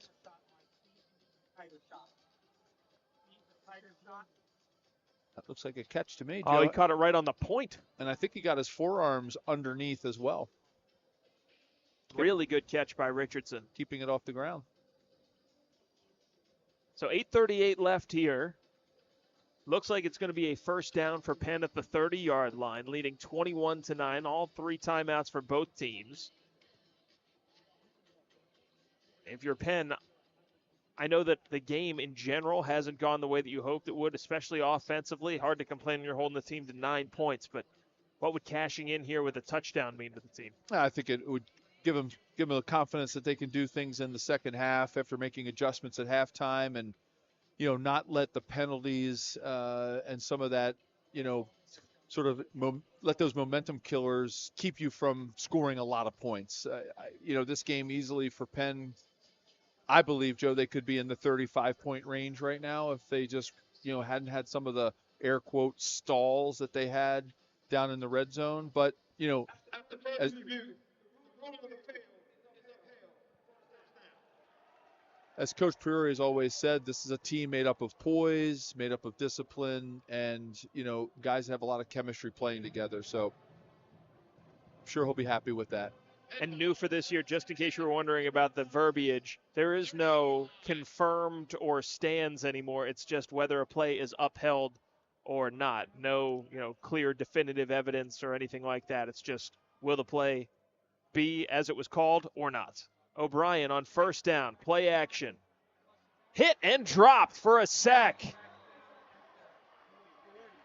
That looks like a catch to me, Joe. Oh, he caught it right on the point. And I think he got his forearms underneath as well. Really good catch by Richardson. Keeping it off the ground. So 8:38 left here. Looks like it's going to be a first down for Penn at the 30-yard line, leading 21-9. All 3 timeouts for both teams. If you're Penn, I know that the game in general hasn't gone the way that you hoped it would, especially offensively. Hard to complain when you're holding the team to 9 points, but what would cashing in here with a touchdown mean to the team? I think it would give them the confidence that they can do things in the second half after making adjustments at halftime, and not let the penalties and some of that, sort of let those momentum killers keep you from scoring a lot of points. This game easily for Penn, I believe, Joe, they could be in the 35-point range right now if they just, hadn't had some of the air quote stalls that they had down in the red zone. But, as Coach Priori has always said, this is a team made up of poise, made up of discipline, and, guys have a lot of chemistry playing together. So I'm sure he'll be happy with that. And new for this year, just in case you were wondering about the verbiage, there is no confirmed or stands anymore. It's just whether a play is upheld or not. No, clear definitive evidence or anything like that. It's just, will the play be as it was called or not? O'Brien on first down, play action. Hit and dropped for a sack.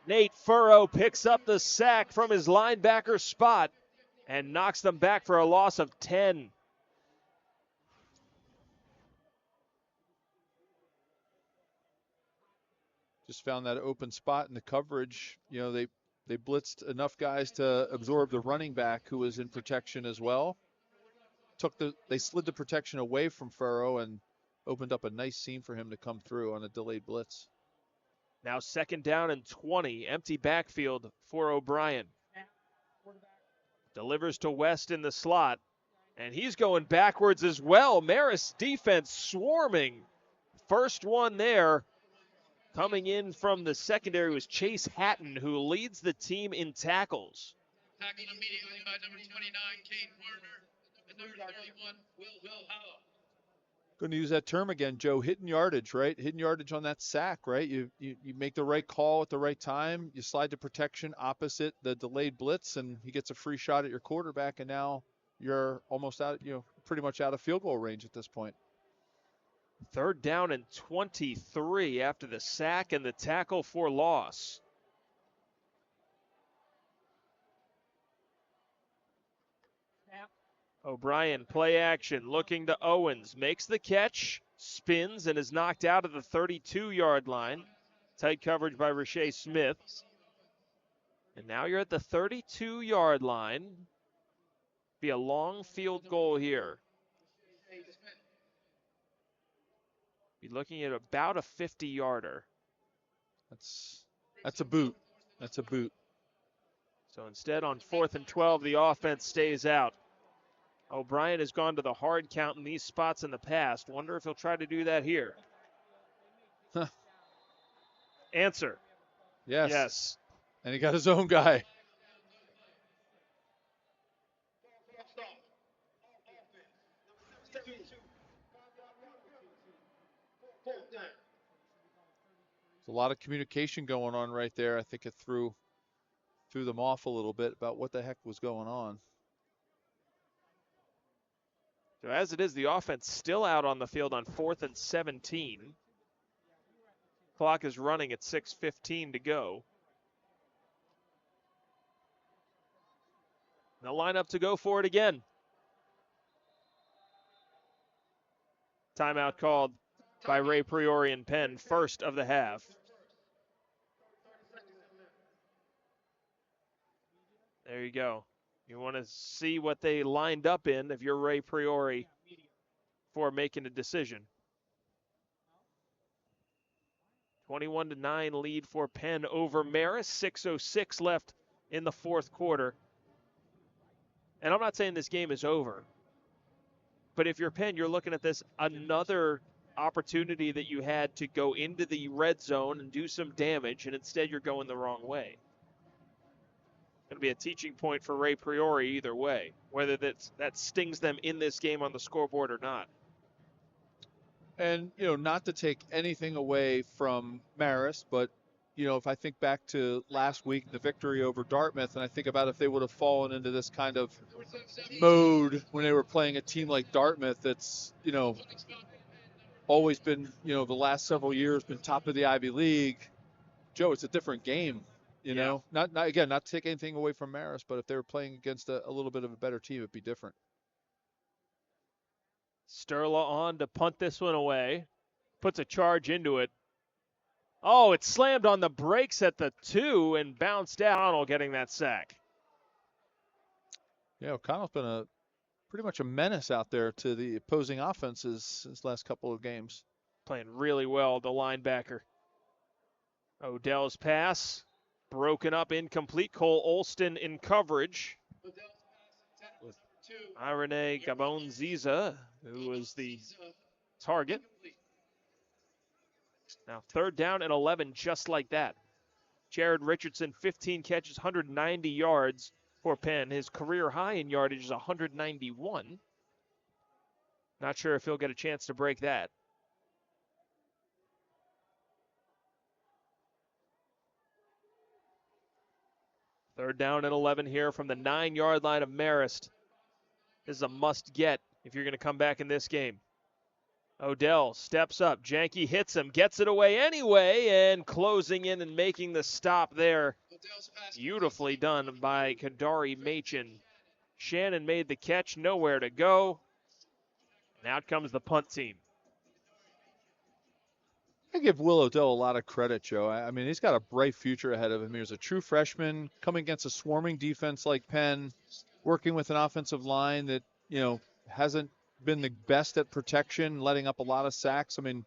Nate Furrow picks up the sack from his linebacker spot and knocks them back for a loss of 10. Just found that open spot in the coverage. They blitzed enough guys to absorb the running back who was in protection as well. They slid the protection away from Furrow and opened up a nice seam for him to come through on a delayed blitz. Now second down and 20, empty backfield for O'Brien. Delivers to West in the slot, and he's going backwards as well. Marist defense swarming. First one there. Coming in from the secondary was Chase Hatton, who leads the team in tackles. Tackled immediately by number 29, Kane Warner, and number 31, Will Howell. Going to use that term again, Joe. Hitting yardage, right? Hitting yardage on that sack, right? You make the right call at the right time. You slide the protection opposite the delayed blitz, and he gets a free shot at your quarterback, and now you're almost out, pretty much out of field goal range at this point. Third down and 23 after the sack and the tackle for loss. O'Brien, play action, looking to Owens, makes the catch, spins, and is knocked out of the 32-yard line. Tight coverage by Rashay Smith. And now you're at the 32-yard line. Be a long field goal here. Be looking at about a 50-yarder. That's a boot. That's a boot. So instead, on 4th and 12, the offense stays out. O'Brien has gone to the hard count in these spots in the past. Wonder if he'll try to do that here. Huh. Answer. Yes. Yes. And he got his own guy. There's a lot of communication going on right there. I think it threw them off a little bit about what the heck was going on. So as it is, the offense still out on the field on 4th and 17. Clock is running at 6:15 to go. They'll line up to go for it again. Timeout called by Ray Priori and Penn, first of the half. There you go. You want to see what they lined up in if you're Ray Priori for making a decision. 21-9 lead for Penn over Marist. 6:06 left in the fourth quarter. And I'm not saying this game is over, but if you're Penn, you're looking at this another opportunity that you had to go into the red zone and do some damage, and instead you're going the wrong way. Going to be a teaching point for Ray Priori either way, whether that stings them in this game on the scoreboard or not. And, not to take anything away from Marist, but, if I think back to last week, the victory over Dartmouth, and I think about if they would have fallen into this kind of mode when they were playing a team like Dartmouth that's, always been, the last several years been top of the Ivy League. Joe, it's a different game, Yeah. Not to take anything away from Marist, but if they were playing against a little bit of a better team, it'd be different. Sterla on to punt this one away. Puts a charge into it. Oh, it slammed on the brakes at the 2 and bounced out. O'Connell getting that sack. Yeah, O'Connell's been pretty much a menace out there to the opposing offenses his last couple of games. Playing really well, the linebacker. Odell's pass, broken up, incomplete. Cole Olston in coverage. With Irene Gabon-Ziza, who was the target. Now 3rd down and 11, just like that. Jared Richardson, 15 catches, 190 yards for Penn. His career high in yardage is 191. Not sure if he'll get a chance to break that. Third down and 11 here from the 9-yard line of Marist. This is a must-get if you're going to come back in this game. Odell steps up. Janke hits him, gets it away anyway, and closing in and making the stop there. Beautifully done by Kadari Machin. Shannon made the catch, nowhere to go. And out comes the punt team. I give Will Odell a lot of credit, Joe. I mean, he's got a bright future ahead of him. He was a true freshman coming against a swarming defense like Penn, working with an offensive line that, hasn't been the best at protection, letting up a lot of sacks. I mean,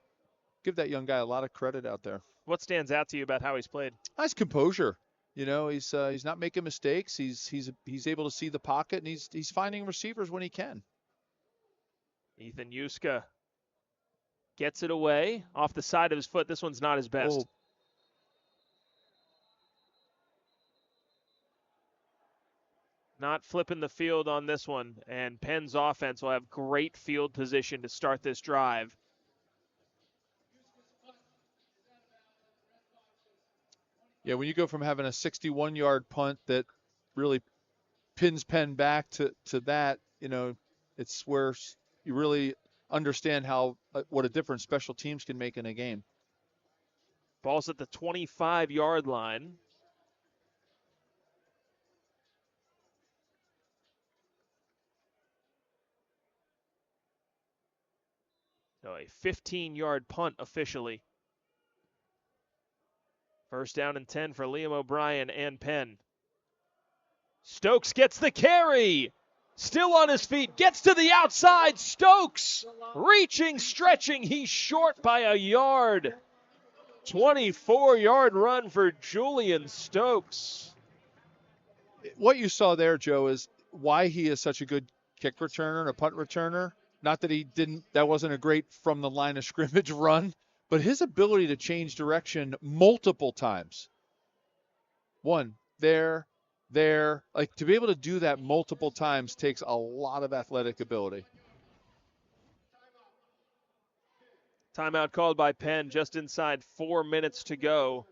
give that young guy a lot of credit out there. What stands out to you about how he's played? Nice composure. He's not making mistakes. He's able to see the pocket, and he's finding receivers when he can. Ethan Yuska gets it away off the side of his foot. This one's not his best. Oh. Not flipping the field on this one, and Penn's offense will have great field position to start this drive. Yeah, when you go from having a 61-yard punt that really pins Penn back to that, it's where you really understand what a difference special teams can make in a game. Ball's at the 25-yard line. So a 15-yard punt officially. First down and 10 for Liam O'Brien and Penn. Stokes gets the carry. Still on his feet. Gets to the outside. Stokes reaching, stretching. He's short by a yard. 24-yard run for Julian Stokes. What you saw there, Joe, is why he is such a good kick returner and a punt returner. Not that that wasn't a great from the line of scrimmage run, but his ability to change direction multiple times. One, there, like to be able to do that multiple times takes a lot of athletic ability. Timeout called by Penn, just inside 4 minutes to go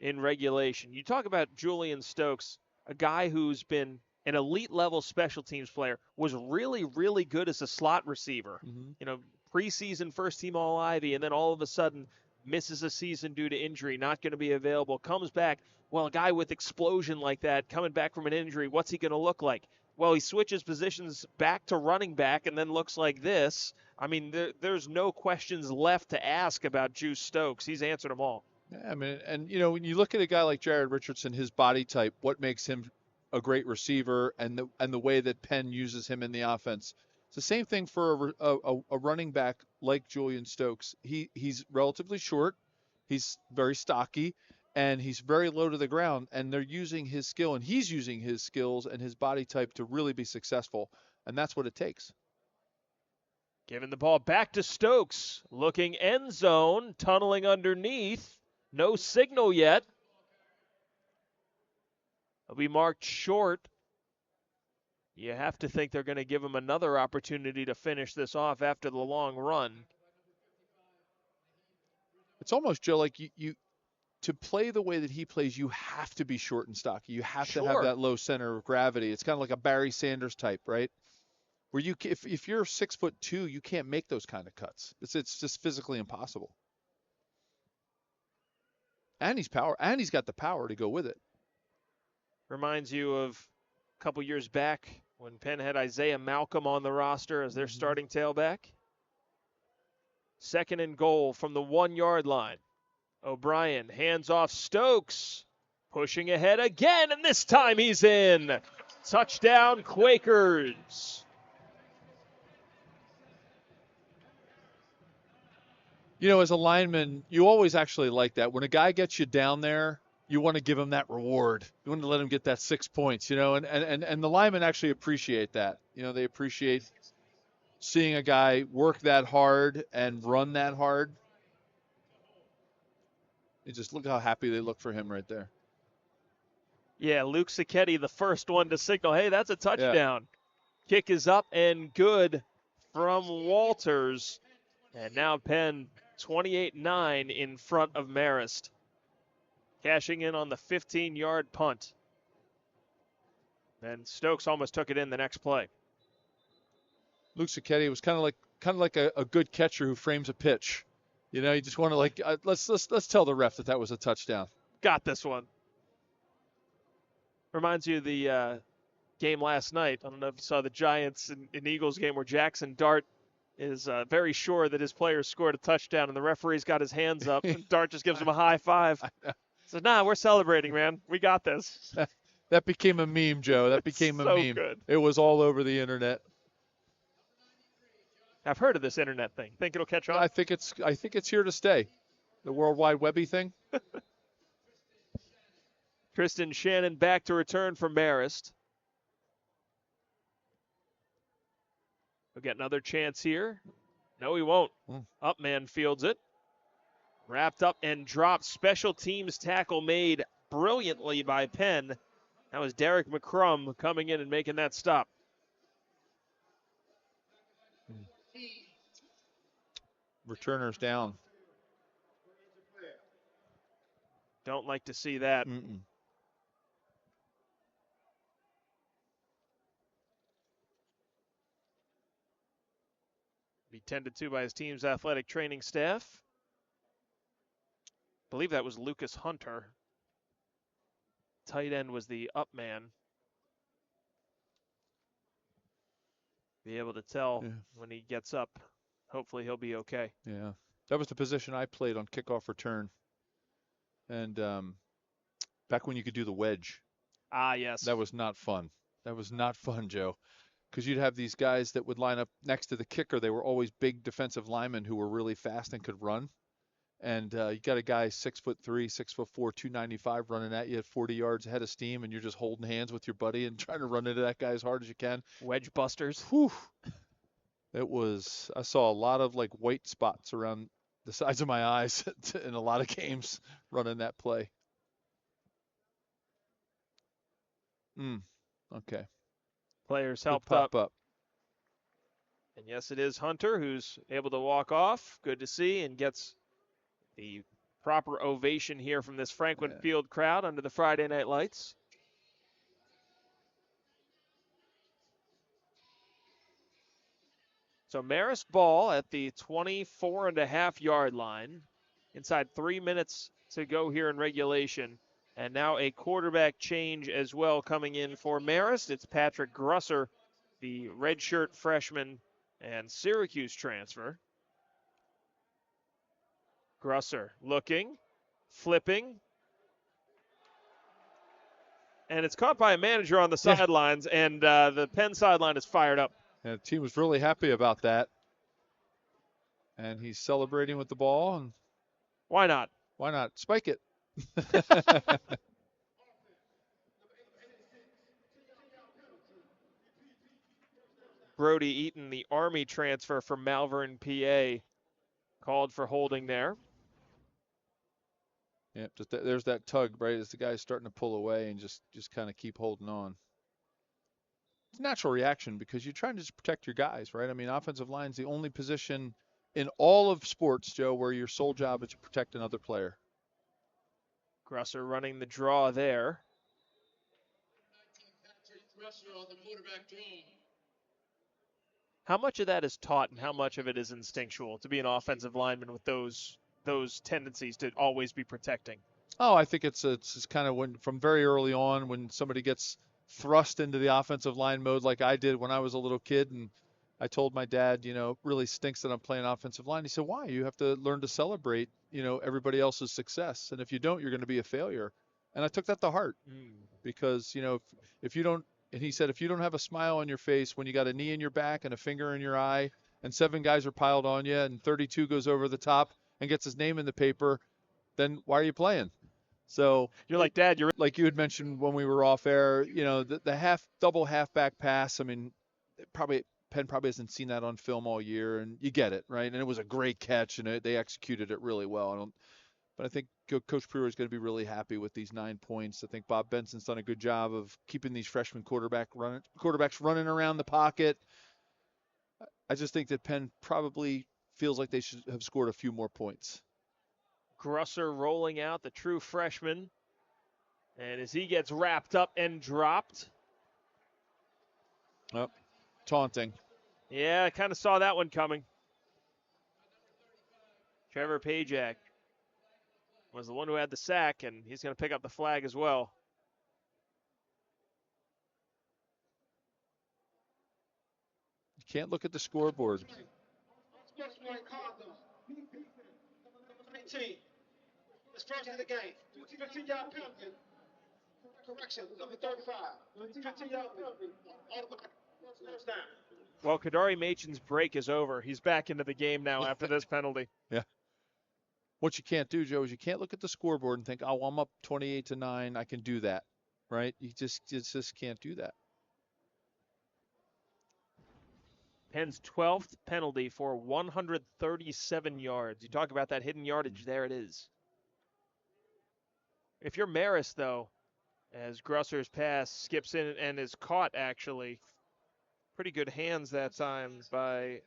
in regulation. You talk about Julian Stokes, a guy who's been an elite level special teams player, was really, really good as a slot receiver. Mm-hmm. Preseason first team All-Ivy, and then all of a sudden misses a season due to injury, not going to be available, comes back. Well, a guy with explosion like that, coming back from an injury, what's he going to look like? Well, he switches positions back to running back and then looks like this. I mean, there's no questions left to ask about Juice Stokes. He's answered them all. Yeah, I mean, and when you look at a guy like Jared Richardson, his body type, what makes him a great receiver, and the way that Penn uses him in the offense. It's the same thing for a running back like Julian Stokes. He's relatively short. He's very stocky, and he's very low to the ground, and they're using his skill, and he's using his skills and his body type to really be successful, and that's what it takes. Giving the ball back to Stokes. Looking end zone, tunneling underneath. No signal yet. It'll be marked short. You have to think they're going to give him another opportunity to finish this off after the long run. It's almost, Joe, like you to play the way that he plays, you have to be short and stocky. You have to have that low center of gravity. It's kind of like a Barry Sanders type, right? Where if you're 6'2", you can't make those kind of cuts. It's just physically impossible. And he's got the power to go with it. Reminds you of a couple years back when Penn had Isaiah Malcolm on the roster as their starting tailback. 2nd and goal from the 1-yard line. O'Brien hands off Stokes, pushing ahead again, and this time he's in. Touchdown, Quakers. You know, as a lineman, you always actually like that. When a guy gets you down there, you want to give him that reward. You want to let him get that 6 points, you know, and the linemen actually appreciate that. You know, they appreciate seeing a guy work that hard and run that hard. You just look how happy they look for him right there. Yeah, Luke Sacchetti, the first one to signal, hey, that's a touchdown. Yeah. Kick is up and good from Walters. And now Penn 28-9 in front of Marist. Cashing in on the 15-yard punt. And Stokes almost took it in the next play. Luke Sacchetti was kind of like a good catcher who frames a pitch. You know, you just want to let's tell the ref that was a touchdown. Got this one. Reminds you of the game last night. I don't know if you saw the Giants and Eagles game where Jackson Dart is very sure that his players scored a touchdown, and the referee's got his hands up, and Dart just gives him a high five. Says, nah, we're celebrating, man. We got this. That became a meme, Joe. That became a meme. Good. It was all over the internet. I've heard of this internet thing. Think it'll catch on? I think it's here to stay. The World Wide Webby thing. Tristan Shannon back to return for Marist. He'll get another chance here. No, he won't. Upman fields it. Wrapped up and dropped. Special teams tackle made brilliantly by Penn. That was Derek McCrum coming in and making that stop. Returners down. Don't like to see that. Be tended to by his team's athletic training staff. I believe that was Lucas Hunter. Tight end was the up man. Be able to tell when he gets up. Hopefully he'll be okay. Yeah. That was the position I played on kickoff return. And back when you could do the wedge. Ah, yes. That was not fun. That was not fun, Joe. Because you'd have these guys that would line up next to the kicker. They were always big defensive linemen who were really fast and could run. And you got a guy 6'3", 6'4", 295 running at you at 40 yards ahead of steam, and you're just holding hands with your buddy and trying to run into that guy as hard as you can. Wedge busters. Whew. I saw a lot of like white spots around the sides of my eyes in a lot of games running that play. Okay. Players helped pop up. And yes, it is Hunter who's able to walk off. Good to see, and gets the proper ovation here from this Franklin Field crowd under the Friday night lights. So Marist ball at the 24.5-yard line. Inside 3 minutes to go here in regulation. And now a quarterback change as well coming in for Marist. It's Patrick Grusser, the redshirt freshman and Syracuse transfer. Grusser looking, flipping. And it's caught by a manager on the sidelines, and the Penn sideline is fired up. And the team was really happy about that. And he's celebrating with the ball. And why not? Why not? Spike it. Brody Eaton, the Army transfer from Malvern, PA, called for holding there. Yeah, there's that tug, right? As the guy's starting to pull away and just kind of keep holding on. It's a natural reaction because you're trying to just protect your guys, right? I mean, offensive line's the only position in all of sports, Joe, where your sole job is to protect another player. Grusser running the draw there. How much of that is taught and how much of it is instinctual to be an offensive lineman with those tendencies to always be protecting? Oh, I think it's kind of when from very early on when somebody gets thrust into the offensive line mode like I did when I was a little kid, and I told my dad, it really stinks that I'm playing offensive line. He said, why? You have to learn to celebrate, everybody else's success, and if you don't, you're going to be a failure. And I took that to heart because if you don't, and he said, if you don't have a smile on your face when you got a knee in your back and a finger in your eye, and 7 guys are piled on you, and 32 goes over the top and gets his name in the paper, then why are you playing? So you're like, Dad, you're like you had mentioned when we were off air, the double halfback pass. I mean, Penn probably hasn't seen that on film all year, and you get it, right? And it was a great catch, and they executed it really well. But I think Coach Brewer is going to be really happy with these 9 points. I think Bob Benson's done a good job of keeping these freshman quarterbacks running around the pocket. I just think that Penn probably feels like they should have scored a few more points. Grusser rolling out, the true freshman. And as he gets wrapped up and dropped. Oh, taunting. Yeah, I kind of saw that one coming. Trevor Pajak was the one who had the sack, and he's going to pick up the flag as well. You can't look at the scoreboard. It's first in the game. 15-yard penalty. Correction, number 35. 15-yard penalty. First down. Well, Kadari Machen's break is over. He's back into the game now after this penalty. Yeah. What you can't do, Joe, is you can't look at the scoreboard and think, oh, I'm up 28-9. I can do that, right? You just can't do that. Penn's 12th penalty for 137 yards. You talk about that hidden yardage, there it is. If you're Marist, though, as Grusser's pass skips in and is caught, actually, pretty good hands that time by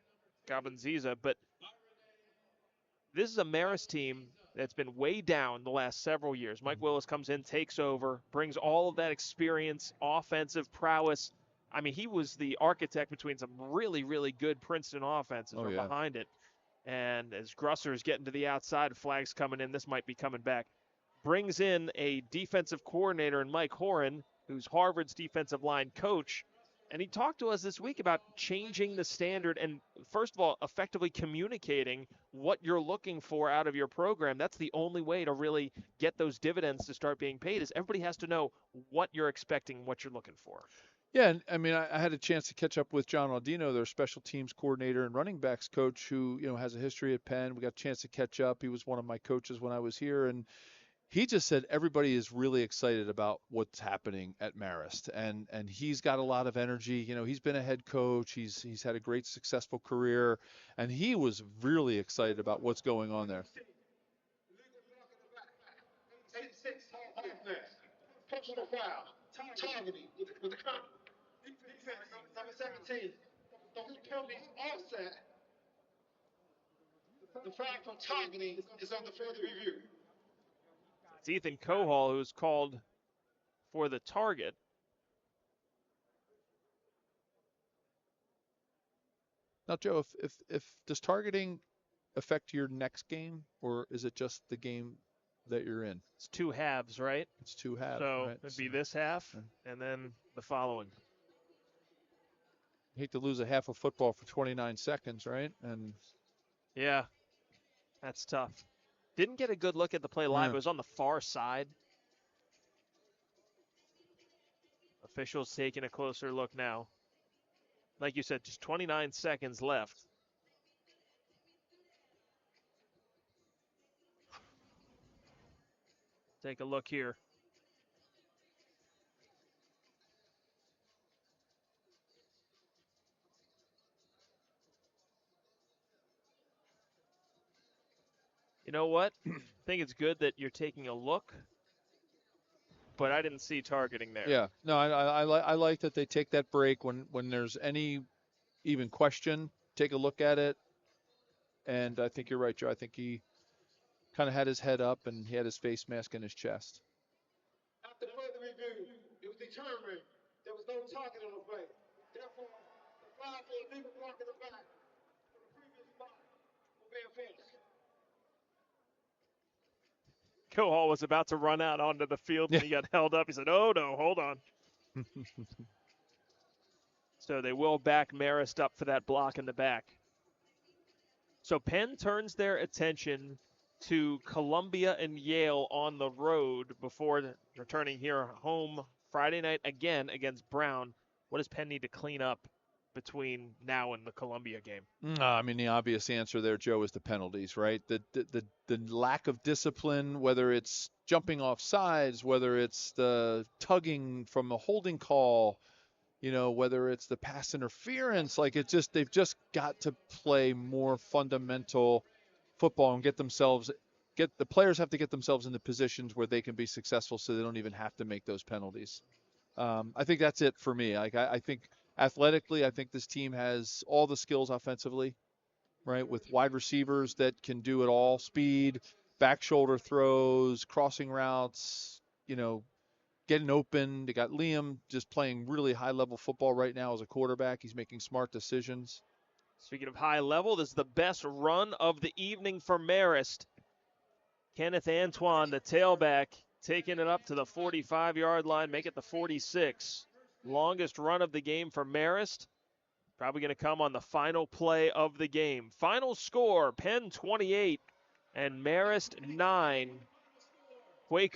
Gabonziza, but this is a Marist team that's been way down the last several years. Mike Willis comes in, takes over, brings all of that experience, offensive prowess. I mean, he was the architect between some really, really good Princeton offenses behind it. And as Grusser is getting to the outside, flags coming in, this might be coming back. Brings in a defensive coordinator in Mike Horan, who's Harvard's defensive line coach. And he talked to us this week about changing the standard and, first of all, effectively communicating what you're looking for out of your program. That's the only way to really get those dividends to start being paid, is everybody has to know what you're expecting, what you're looking for. Yeah, and I mean, I had a chance to catch up with John Aldino, their special teams coordinator and running backs coach, who has a history at Penn. We got a chance to catch up. He was one of my coaches when I was here, and he just said everybody is really excited about what's happening at Marist, and he's got a lot of energy. He's been a head coach. He's had a great successful career, and he was really excited about what's going on there. Personal foul. Targeting with the count. Number 17. Those penalties offset. The foul from targeting is under further review. It's Ethan Kohal who's called for the target. Now, Joe, if does targeting affect your next game, or is it just the game that you're in? It's 2 halves, right? It's 2 halves. So right? it'd be this half and then the following. You hate to lose a half of football for 29 seconds, right? And yeah, that's tough. Didn't get a good look at the play live. It was on the far side. Officials taking a closer look now. Like you said, just 29 seconds left. Take a look here. You know what? I think it's good that you're taking a look, but I didn't see targeting there. Yeah, no, I like that they take that break when there's any even question. Take a look at it, and I think you're right, Joe. I think he kind of had his head up and he had his face mask in his chest. After further review, it was determined there was no target on the play. Therefore, the flag for illegal block in the back for the previous spot will be enforced. Hall was about to run out onto the field and he got held up. He said, "Oh no, hold on." So they will back Marist up for that block in the back. So Penn turns their attention to Columbia and Yale on the road before returning here home Friday night again against Brown. What does Penn need to clean up between now and the Columbia game? I mean, the obvious answer there, Joe, is the penalties, right? The lack of discipline, whether it's jumping off sides, whether it's the tugging from a holding call, whether it's the pass interference, they've just got to play more fundamental football and get the players have to get themselves into positions where they can be successful so they don't even have to make those penalties. I think that's it for me. I think athletically, I think this team has all the skills offensively, right? With wide receivers that can do it all, speed, back shoulder throws, crossing routes, getting open. They got Liam just playing really high-level football right now as a quarterback. He's making smart decisions. Speaking of high level, this is the best run of the evening for Marist. Kenneth Antoine, the tailback, taking it up to the 45-yard line, make it the 46. Longest run of the game for Marist. Probably going to come on the final play of the game. Final score, Penn 28 and Marist 9. Quakers